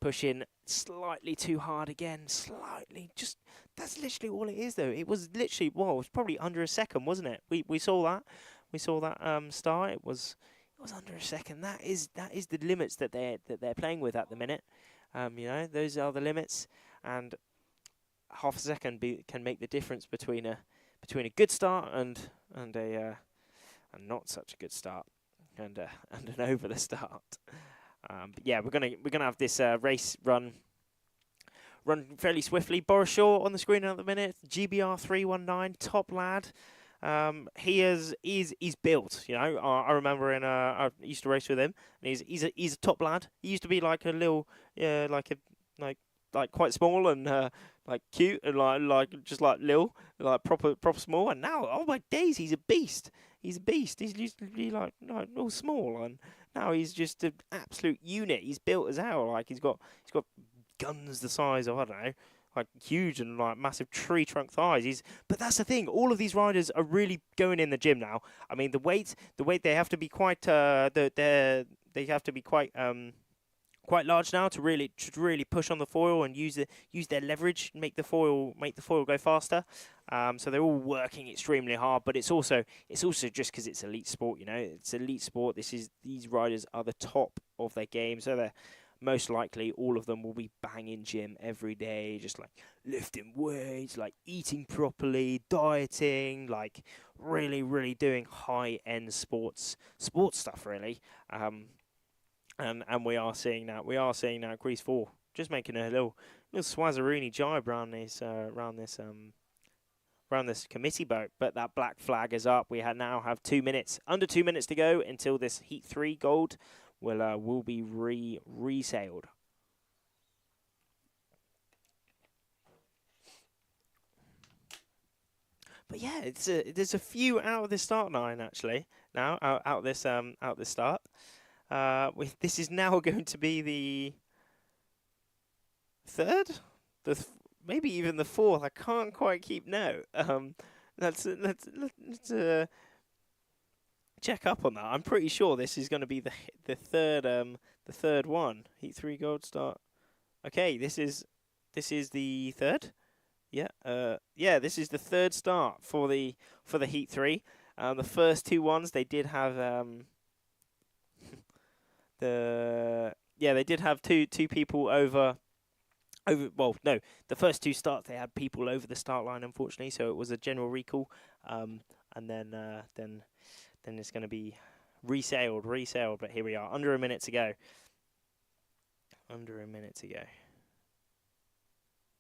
pushing slightly too hard again. Slightly. Just, that's literally all it is, though. It was literally, it was probably under a second, wasn't it? We saw that. We saw that start. It was under a second. That is the limits that they're playing with at the minute. You know, those are the limits, and half a second can make the difference between a good start and not such a good start, and an over the start. But yeah, we're gonna have this race run fairly swiftly. Boris Shaw on the screen at the minute. GBR 319, top lad. He's built. You know, I remember I used to race with him, and he's a top lad. He used to be like a little, like quite small and like cute and like just like little, like proper small. And now, oh my days, he's a beast. He's used to be like all small, and now he's just an absolute unit. He's built as hell. Like he's got guns the size of, I don't know, like huge and like massive tree trunk thighs. But that's the thing. All of these riders are really going in the gym now. I mean, the weight they have to be quite they have to be quite large now to really push on the foil and use their leverage, make the foil go faster. So they're all working extremely hard, but it's also just because it's elite sport. You know, it's elite sport. These riders are the top of their game, so they're most likely all of them will be banging gym every day, just like lifting weights, like eating properly, dieting, like really, really doing high-end sports stuff, really. And we are seeing that. We are seeing that Greece 4 just making a little Swazirini jibe around this committee boat. But that black flag is up. We now have 2 minutes, under 2 minutes to go until this Heat 3 gold will be resailed. But yeah, there's a few out of the start line actually now out this start. This is now going to be the third, maybe even the fourth. I can't quite keep note. Let's check up on that. I'm pretty sure this is going to be the third one. Heat 3 gold start. Okay, this is the third. Yeah, this is the third start for the Heat 3. The first two ones they did have they did have two people over. Well, no, the first two starts they had people over the start line, unfortunately, so it was a general recall. And then it's going to be resailed. But here we are, under a minute to go.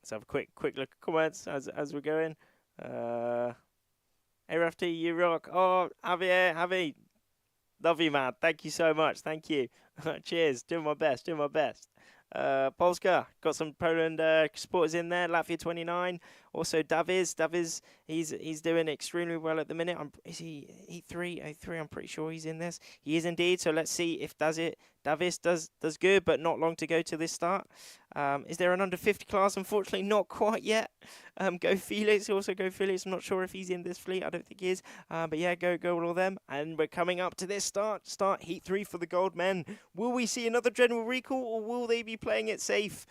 Let's have a quick look at comments as we're going. ARFT, you rock. Oh, Javi, love you, man. Thank you so much. Thank you. Cheers. Doing my best. Polska, got some Poland supporters in there. Latvia 29. Also Daviz, he's doing extremely well at the minute. Is he Heat 3? I'm pretty sure he's in this. He is indeed. So let's see if Daviz does good, but not long to go to this start. Is there an under 50 class? Unfortunately, not quite yet. Go Felix. I'm not sure if he's in this fleet. I don't think he is. But yeah, go all of them. And we're coming up to this start Heat 3 for the gold men. Will we see another general recall, or will they be playing it safe?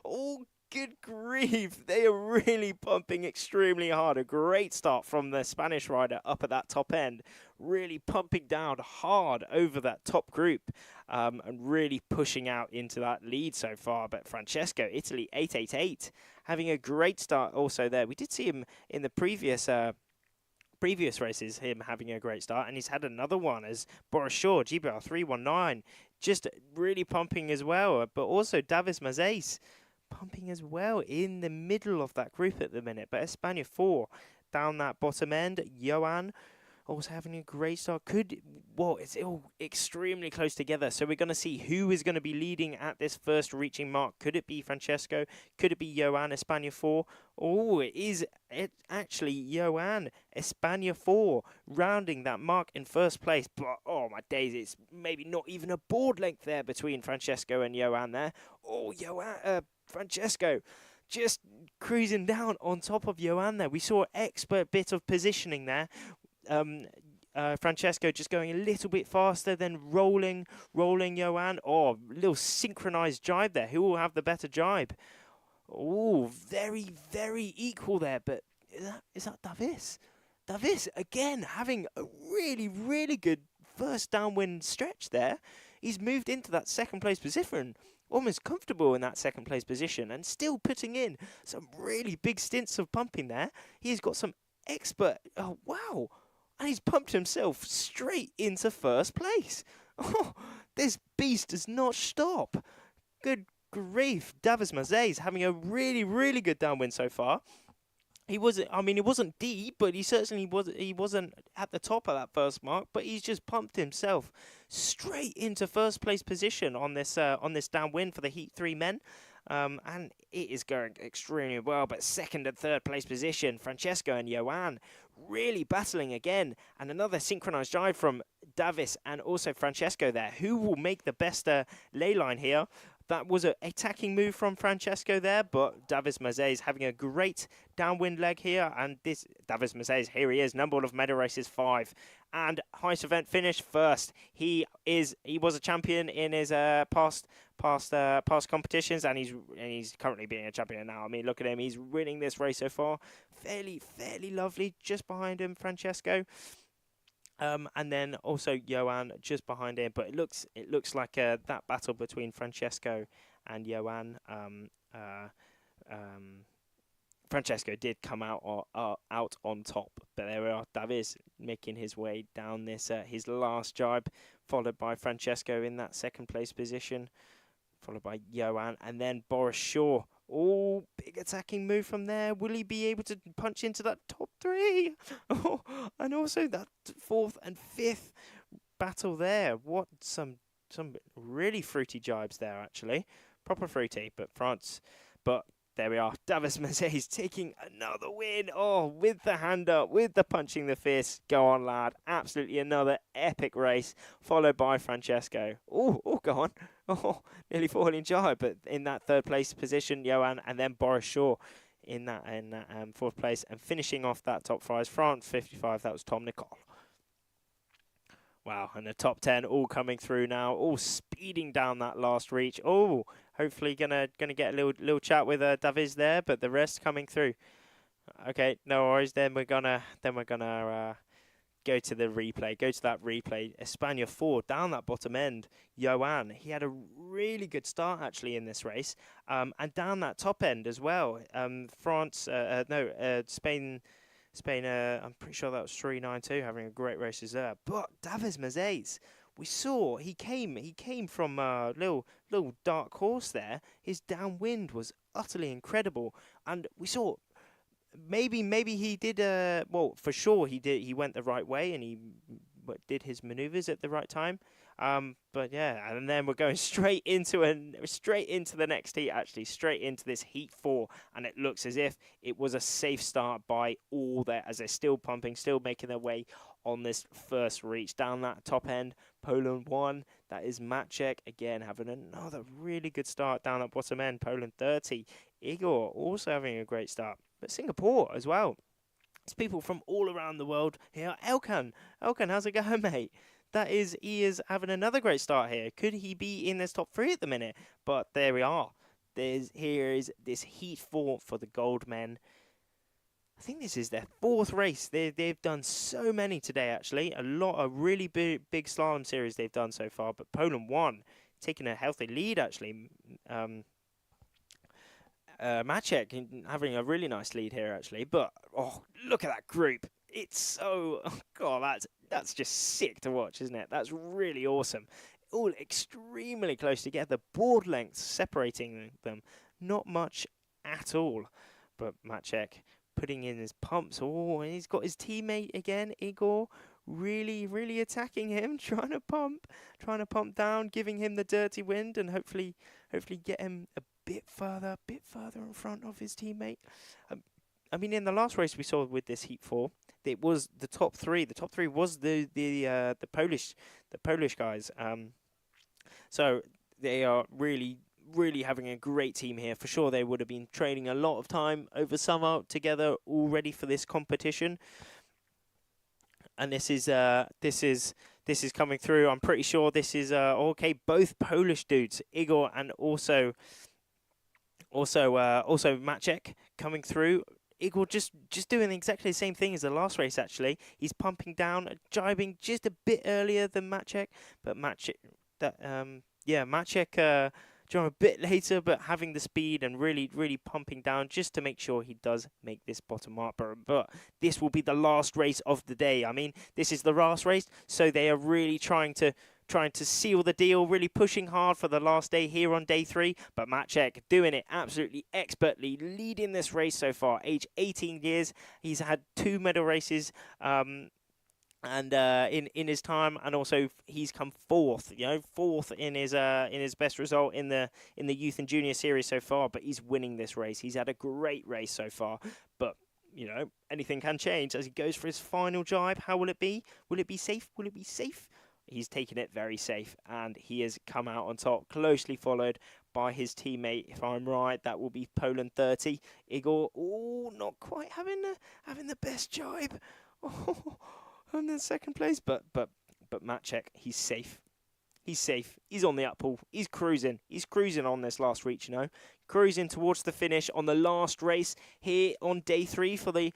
Oh, good grief. They are really pumping extremely hard. A great start from the Spanish rider up at that top end. Really pumping down hard over that top group and really pushing out into that lead so far. But Francesco, Italy, 888, having a great start also there. We did see him in the previous races, him having a great start, and he's had another one as Boris Shaw, GBR 319, just really pumping as well. But also Davis Mazes pumping as well in the middle of that group at the minute. But Espana 4 down that bottom end. Johan also having a great start. It's all extremely close together. So we're going to see who is going to be leading at this first reaching mark. Could it be Francesco? Could it be Johan, Espana 4? Oh, it actually Johan, Espana 4, rounding that mark in first place. But, oh my days, it's maybe not even a board length there between Francesco and Johan there. Oh, Francesco just cruising down on top of Johan there. We saw an expert bit of positioning there. Francesco just going a little bit faster than rolling Johan. Oh, little synchronized jibe there. Who will have the better jibe? Oh, very, very equal there. But is that Davis? Davis, again, having a really, really good first downwind stretch there. He's moved into that second place position, almost comfortable in that second place position, and still putting in some really big stints of pumping there. He's got some expert, oh wow, and he's pumped himself straight into first place. Oh, this beast does not stop. Good grief, Davis Mazes having a really, really good downwind so far. It wasn't deep, but he wasn't at the top of that first mark, but he's just pumped himself straight into first place position on this downwind for the Heat 3 men. And it is going extremely well, but second and third place position, Francesco and Johan really battling again, and another synchronized drive from Davis and also Francesco there. Who will make the best ley line here? That was an attacking move from Francesco there, but Davis Mazes having a great downwind leg here, and this Davis Mazes, here he is, number one of medal races 5, and highest event finish first. He was a champion in his past competitions, and he's currently being a champion now. I mean, look at him, he's winning this race so far. Fairly lovely, just behind him, Francesco. And then also Johan just behind him, but it looks like that battle between Francesco and Johan. Francesco did come out on top, but there we are. Davies making his way down this his last jibe, followed by Francesco in that second place position, followed by Johan, and then Boris Shaw. Oh, big attacking move from there. Will he be able to punch into that top 3? Oh, and also that 4th and 5th battle there. What some really fruity jibes there, actually. Proper fruity, but there we are. Davies Mazet taking another win. Oh, with the hand up, with the punching the fist. Go on, lad. Absolutely another epic race, followed by Francesco. Oh, go on. Oh, nearly falling jibe, but in that 3rd place position, Johan, and then Boris Shaw in that 4th place, and finishing off that top 5. France 55. That was Tom Nicole. Wow, and the top 10 all coming through now, all speeding down that last reach. Oh, hopefully gonna get a little chat with Davies there, but the rest coming through. Okay, no worries. Then we're gonna go to the replay. Go to that replay. Espana 4 down that bottom end. Johan, he had a really good start actually in this race, and down that top end as well. Spain. I'm pretty sure that was 392, having a great races there. But Davies Mazet, we saw he came from a little dark horse there. His downwind was utterly incredible, and we saw maybe he did for sure he did. He went the right way and he did his maneuvers at the right time. But yeah, and then we're going straight into the next heat, actually, straight into this heat 4, and it looks as if it was a safe start by all there, as they're still pumping, still making their way on this first reach down that top end. Poland 1, that is Maciek again having another really good start down at bottom end. Poland 30, Igor also having a great start, but Singapore as well. It's people from all around the world here. Elkan, how's it going, mate? He is having another great start here. Could he be in this top 3 at the minute? But there we are. Here is this heat 4 for the gold men. I think this is their 4th race. They've done so many today, actually. A really big slalom series they've done so far. But Poland 1, taking a healthy lead, actually. Maciek having a really nice lead here, actually. But, oh, look at that group. It's so... Oh, God, that's just sick to watch, isn't it? That's really awesome. All extremely close together. Board lengths separating them. Not much at all. But Maciek putting in his pumps. Oh, and he's got his teammate again, Igor. Really, really attacking him. Trying to pump down, giving him the dirty wind, and hopefully get him a bit further in front of his teammate. I mean, in the last race we saw with this Heat 4, it was the top 3. The top 3 was the Polish guys. So they are really having a great team here. For sure, they would have been training a lot of time over summer together, all ready for this competition. And this is coming through. I'm pretty sure this is okay. Both Polish dudes, Igor and also Maciek coming through. Igor just doing exactly the same thing as the last race, actually. He's pumping down, jibing just a bit earlier than Maciek, but Maciek a bit later, but having the speed and really pumping down just to make sure he does make this bottom up. But this will be the last race of the day. I mean, this is the last race, so they are really trying to seal the deal, really pushing hard for the last day here on day 3. But Maciek doing it absolutely expertly, leading this race so far. Age 18 years, he's had 2 medal races and in his time, and also he's come 4th. 4th in his best result in the Youth and Junior series so far. But he's winning this race. He's had a great race so far. But anything can change as he goes for his final jibe. How will it be? Will it be safe? Will it be safe? He's taken it very safe, and he has come out on top, closely followed by his teammate. If I'm right, that will be Poland 30. Igor, not quite having the best jibe. On the second place, but Maciek, he's safe. He's safe. He's on the uphill. He's cruising. He's cruising on this last reach, Cruising towards the finish on the last race here on day 3 for the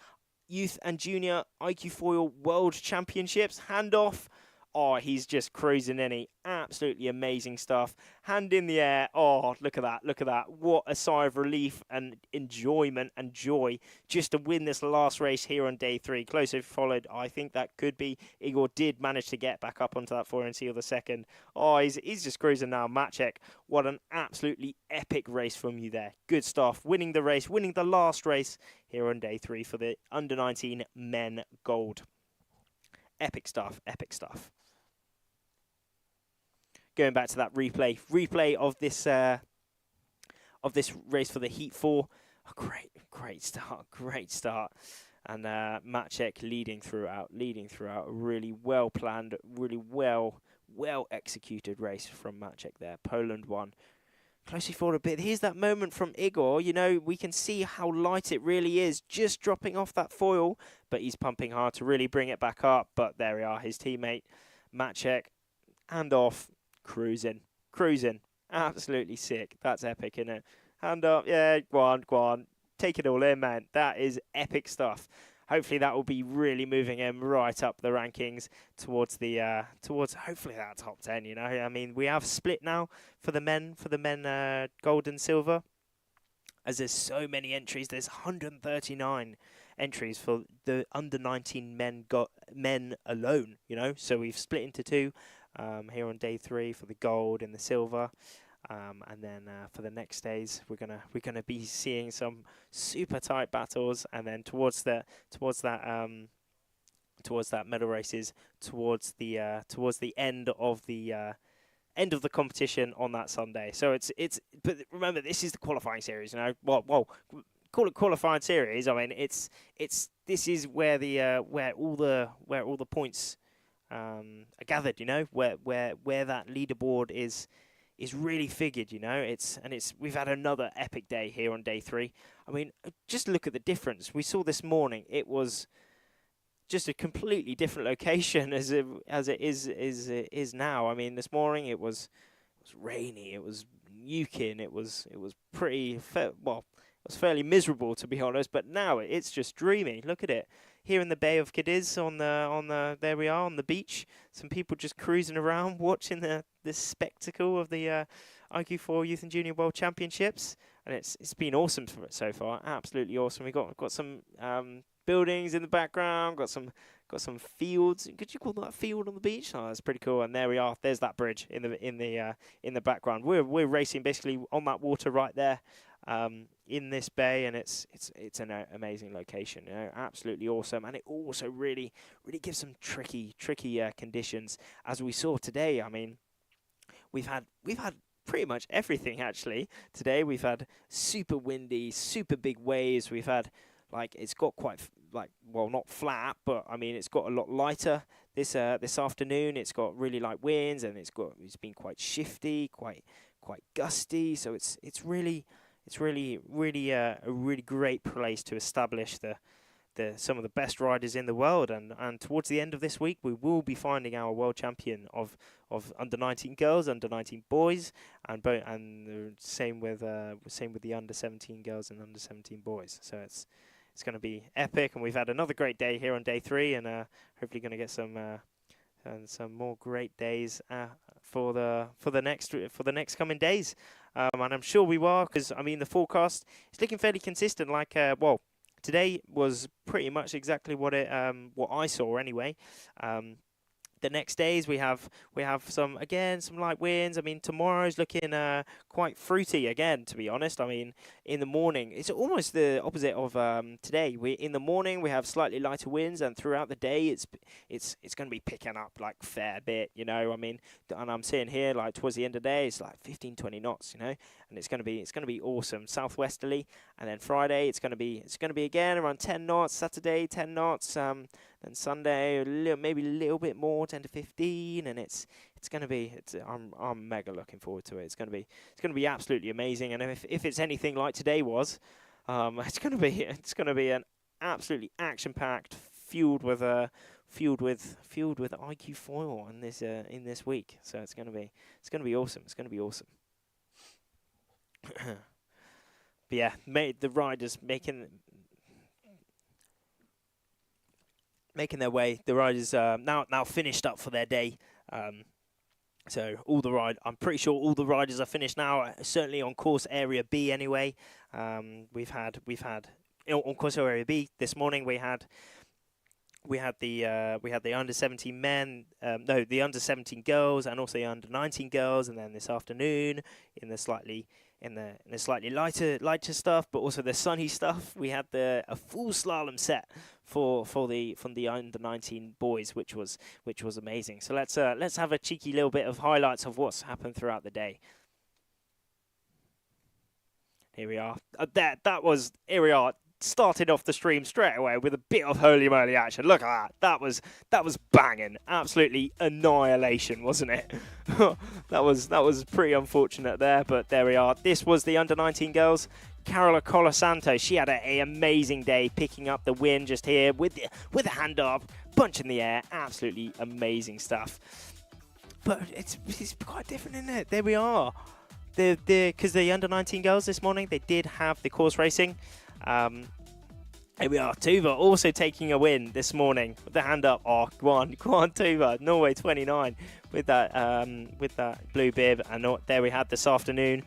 Youth and Junior IQ Foil World Championships. Handoff. Oh, he's just cruising in. He absolutely amazing stuff. Hand in the air. Oh, look at that. Look at that. What a sigh of relief and enjoyment and joy just to win this last race here on day 3. Closely followed. I think that could be. Igor did manage to get back up onto that 4 and seal the second. Oh, he's just cruising now. Maciek, what an absolutely epic race from you there. Good stuff. Winning the race, winning the last race here on day 3 for the under-19 men gold. Epic stuff. Epic stuff. Going back to that replay of this race for the Heat 4. Oh, great start. And Maciek leading throughout. Really well planned, really well executed race from Maciek there. Poland won. Closely fought a bit. Here's that moment from Igor. You know, we can see how light it really is, just dropping off that foil, but he's pumping hard to really bring it back up. But there we are, his teammate Maciek, hand off. Cruising. Absolutely sick. That's epic, isn't it? Hand up. Yeah, go on. Take it all in, man. That is epic stuff. Hopefully that will be really moving him right up the rankings towards hopefully that top 10, you know. I mean, we have split now for the men gold and silver. As there's so many entries, there's 139 entries for the under 19 men alone, you know. So we've split into 2. Here on day 3 for the gold and the silver, and then for the next days we're gonna be seeing some super tight battles, and then towards that medal races towards the end of the competition on that Sunday. So it's but remember, this is the qualifying series, you know. Well, call it qualifying series. I mean, this is where all the points are gathered, you know, where that leaderboard is really figured, you know. We've had another epic day here on day 3. I mean, just look at the difference. We saw this morning, it was just a completely different location as it is now. I mean, this morning it was rainy, it was nuking, it was pretty it was fairly miserable, to be honest, but now it's just dreamy. Look at it. Here in the Bay of Cadiz, there we are on the beach. Some people just cruising around, watching the spectacle of the IQ4 Youth and Junior World Championships, and it's been awesome so far. Absolutely awesome. We got some buildings in the background. Got some fields. Could you call that a field on the beach? Oh, that's pretty cool. And there we are. There's that bridge in the background. We're racing basically on that water right there. In this bay, and it's an amazing location, you know, absolutely awesome, and it also really gives some tricky conditions, as we saw today. I mean, we've had pretty much everything actually today. We've had super windy, super big waves. We've had it's got quite not flat, but I mean it's got a lot lighter this afternoon. It's got really light winds, and it's been quite shifty, quite gusty. So it's really a really great place to establish some of the best riders in the world, and towards the end of this week we will be finding our world champion of under 19 girls, under 19 boys, and the same with the under 17 girls and under 17 boys. So it's going to be epic, and we've had another great day here on day 3, and hopefully going to get some more great days for the next coming days. And I'm sure we will, because I mean the forecast is looking fairly consistent. Today was pretty much exactly what I saw anyway. The next days we have some light winds. I mean, tomorrow's looking quite fruity again, to be honest. I mean, in the morning it's almost the opposite of today. In the morning we have slightly lighter winds, and throughout the day it's going to be picking up like fair bit, you know. I mean, and I'm seeing here like towards the end of the day it's like 15-20 knots, you know, and it's going to be awesome. Southwesterly, and then Friday it's going to be again around 10 knots. Saturday 10 knots. Then Sunday maybe a little bit more, 10 to 15, and it's going to be. I'm mega looking forward to it. It's going to be absolutely amazing. And if it's anything like today was, it's going to be an absolutely action-packed, fueled with IQ foil in this week. So it's going to be awesome. It's going to be awesome. But yeah, the riders making. making their way. The riders now finished up for their day. So I'm pretty sure all the riders are finished now. Certainly on course area B anyway. We've had on course area B this morning. We had the under 17 men, the under 17 girls, and also the under 19 girls. And then this afternoon, in the slightly lighter stuff, but also the sunny stuff, we had a full slalom set from the under 19 boys, which was amazing. So let's have a cheeky little bit of highlights of what's happened throughout the day. Here we are. Here we are. Started off the stream straight away with a bit of holy moly action. Look at that. That was banging. Absolutely annihilation, wasn't it? that was pretty unfortunate there, but there we are. This was the under 19 girls. Carola Colasanto, she had an amazing day, picking up the win just here with a hand up, punch in the air. Absolutely amazing stuff. But it's quite different, isn't it? There we are. Because the under 19 girls this morning, they did have the course racing. Here we are. Tuva also taking a win this morning with the hand up. Oh, go on, Tuva. Norway 29 with that blue bib. And there we had this afternoon.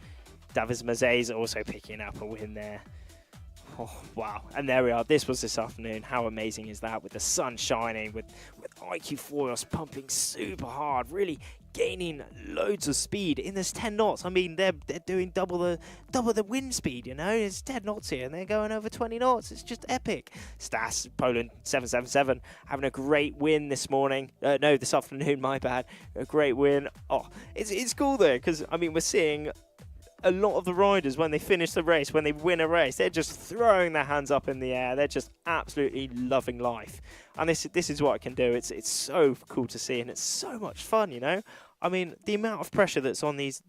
Davis Mazes also picking up a win there. Oh, wow. And there we are. This was this afternoon. How amazing is that? With the sun shining, with IQ Foils pumping super hard, really gaining loads of speed in this 10 knots. I mean, they're doing double the wind speed, you know. It's 10 knots here and they're going over 20 knots. It's just epic. Stas, Poland 777, having a great win this morning. No, this afternoon, my bad. A great win. Oh, it's cool there because, I mean, we're seeing a lot of the riders, when they finish the race, when they win a race, they're just throwing their hands up in the air. They're just absolutely loving life. And this is what it can do. It's so cool to see, and it's so much fun, you know. I mean, the amount of pressure that's on these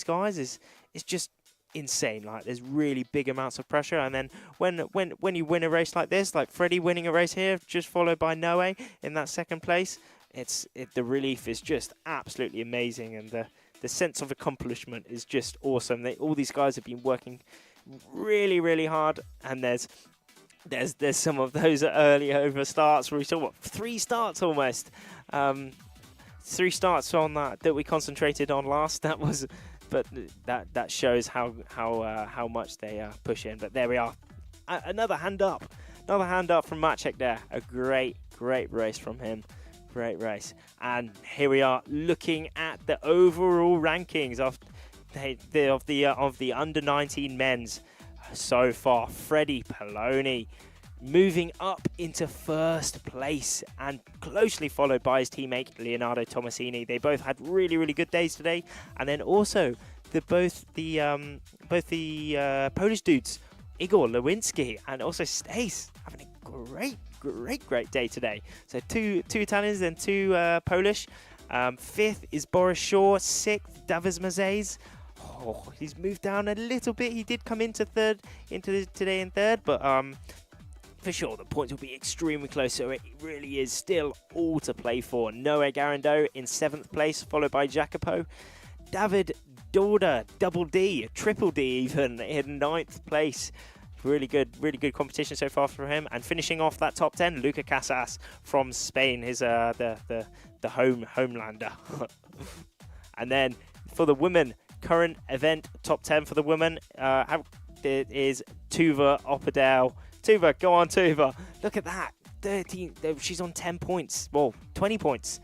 guys is just insane. Like, there's really big amounts of pressure, and then when you win a race like this, like Freddie winning a race here, just followed by Noe in that second place, the relief is just absolutely amazing, and the sense of accomplishment is just awesome. All these guys have been working really, really hard, and there's some of those early over starts where we saw 3 starts almost. 3 starts on that we concentrated on last. But that shows how much they push in. But there we are. Another hand up from Maciek there. A great race from him. Great race. And here we are looking at the overall rankings of the under 19 men's so far. Freddie Poloni moving up into first place and closely followed by his teammate Leonardo Tomasini. They both had really, really good days today. And then also both the Polish dudes, Igor Lewinsky and also Stace, having a great day today. So two Italians and 2 Polish. 5th is Boris Shaw. 6th, Davis Mazes. Oh, he's moved down a little bit. He did come into today in 3rd, but for sure the points will be extremely close. So it really is still all to play for. Noe Garando in 7th place, followed by Jacopo. David Dorda, double D, triple D even, in 9th place. Really good competition so far for him. And finishing off that top 10, Luca Casas from Spain, his the homelander. And then for the women, current event top 10 for the women, it is Tuva Oppadale. Tuva, go on, Tuva. Look at that. 13. She's on 10 points. Well, 20 points.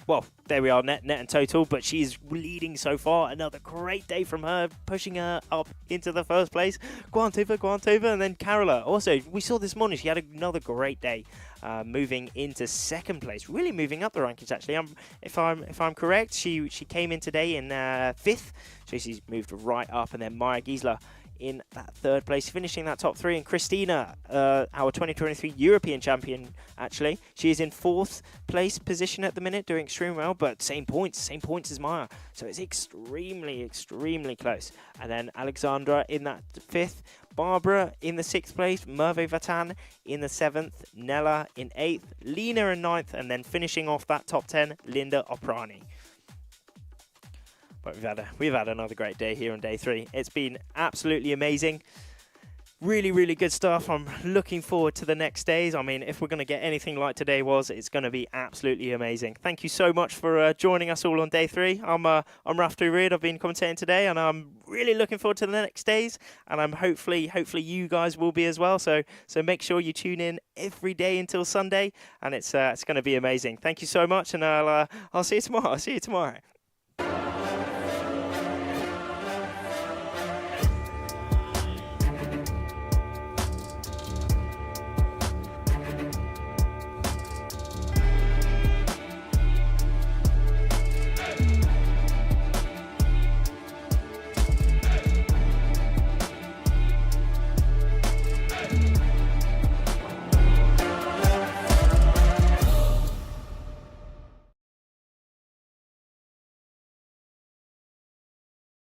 Well, there we are, net and total, but she's leading so far. Another great day from her, pushing her up into the first place. Go on, Tuva, and then Carola. Also, we saw this morning, she had another great day, moving into 2nd place, really moving up the rankings, actually. If I'm correct, she came in today in 5th, so she's moved right up, and then Maya Giesler in that 3rd place, finishing that top 3. And Christina, our 2023 European champion, actually, she is in 4th place position at the minute, doing extremely well, but same points as Maya, so it's extremely close. And then Alexandra in that 5th, Barbara in the 6th place, Merve Vatan in the 7th, Nella in 8th, Lena in 9th, and then finishing off that top 10, Linda Oprani. But we've had another great day here on day 3. It's been absolutely amazing. Really, really good stuff. I'm looking forward to the next days. I mean, if we're going to get anything like today was, it's going to be absolutely amazing. Thank you so much for joining us all on day 3. I'm Rafto Reid. I've been commentating today, and I'm really looking forward to the next days. And I'm hopefully you guys will be as well. So make sure you tune in every day until Sunday, and it's going to be amazing. Thank you so much, and I'll see you tomorrow.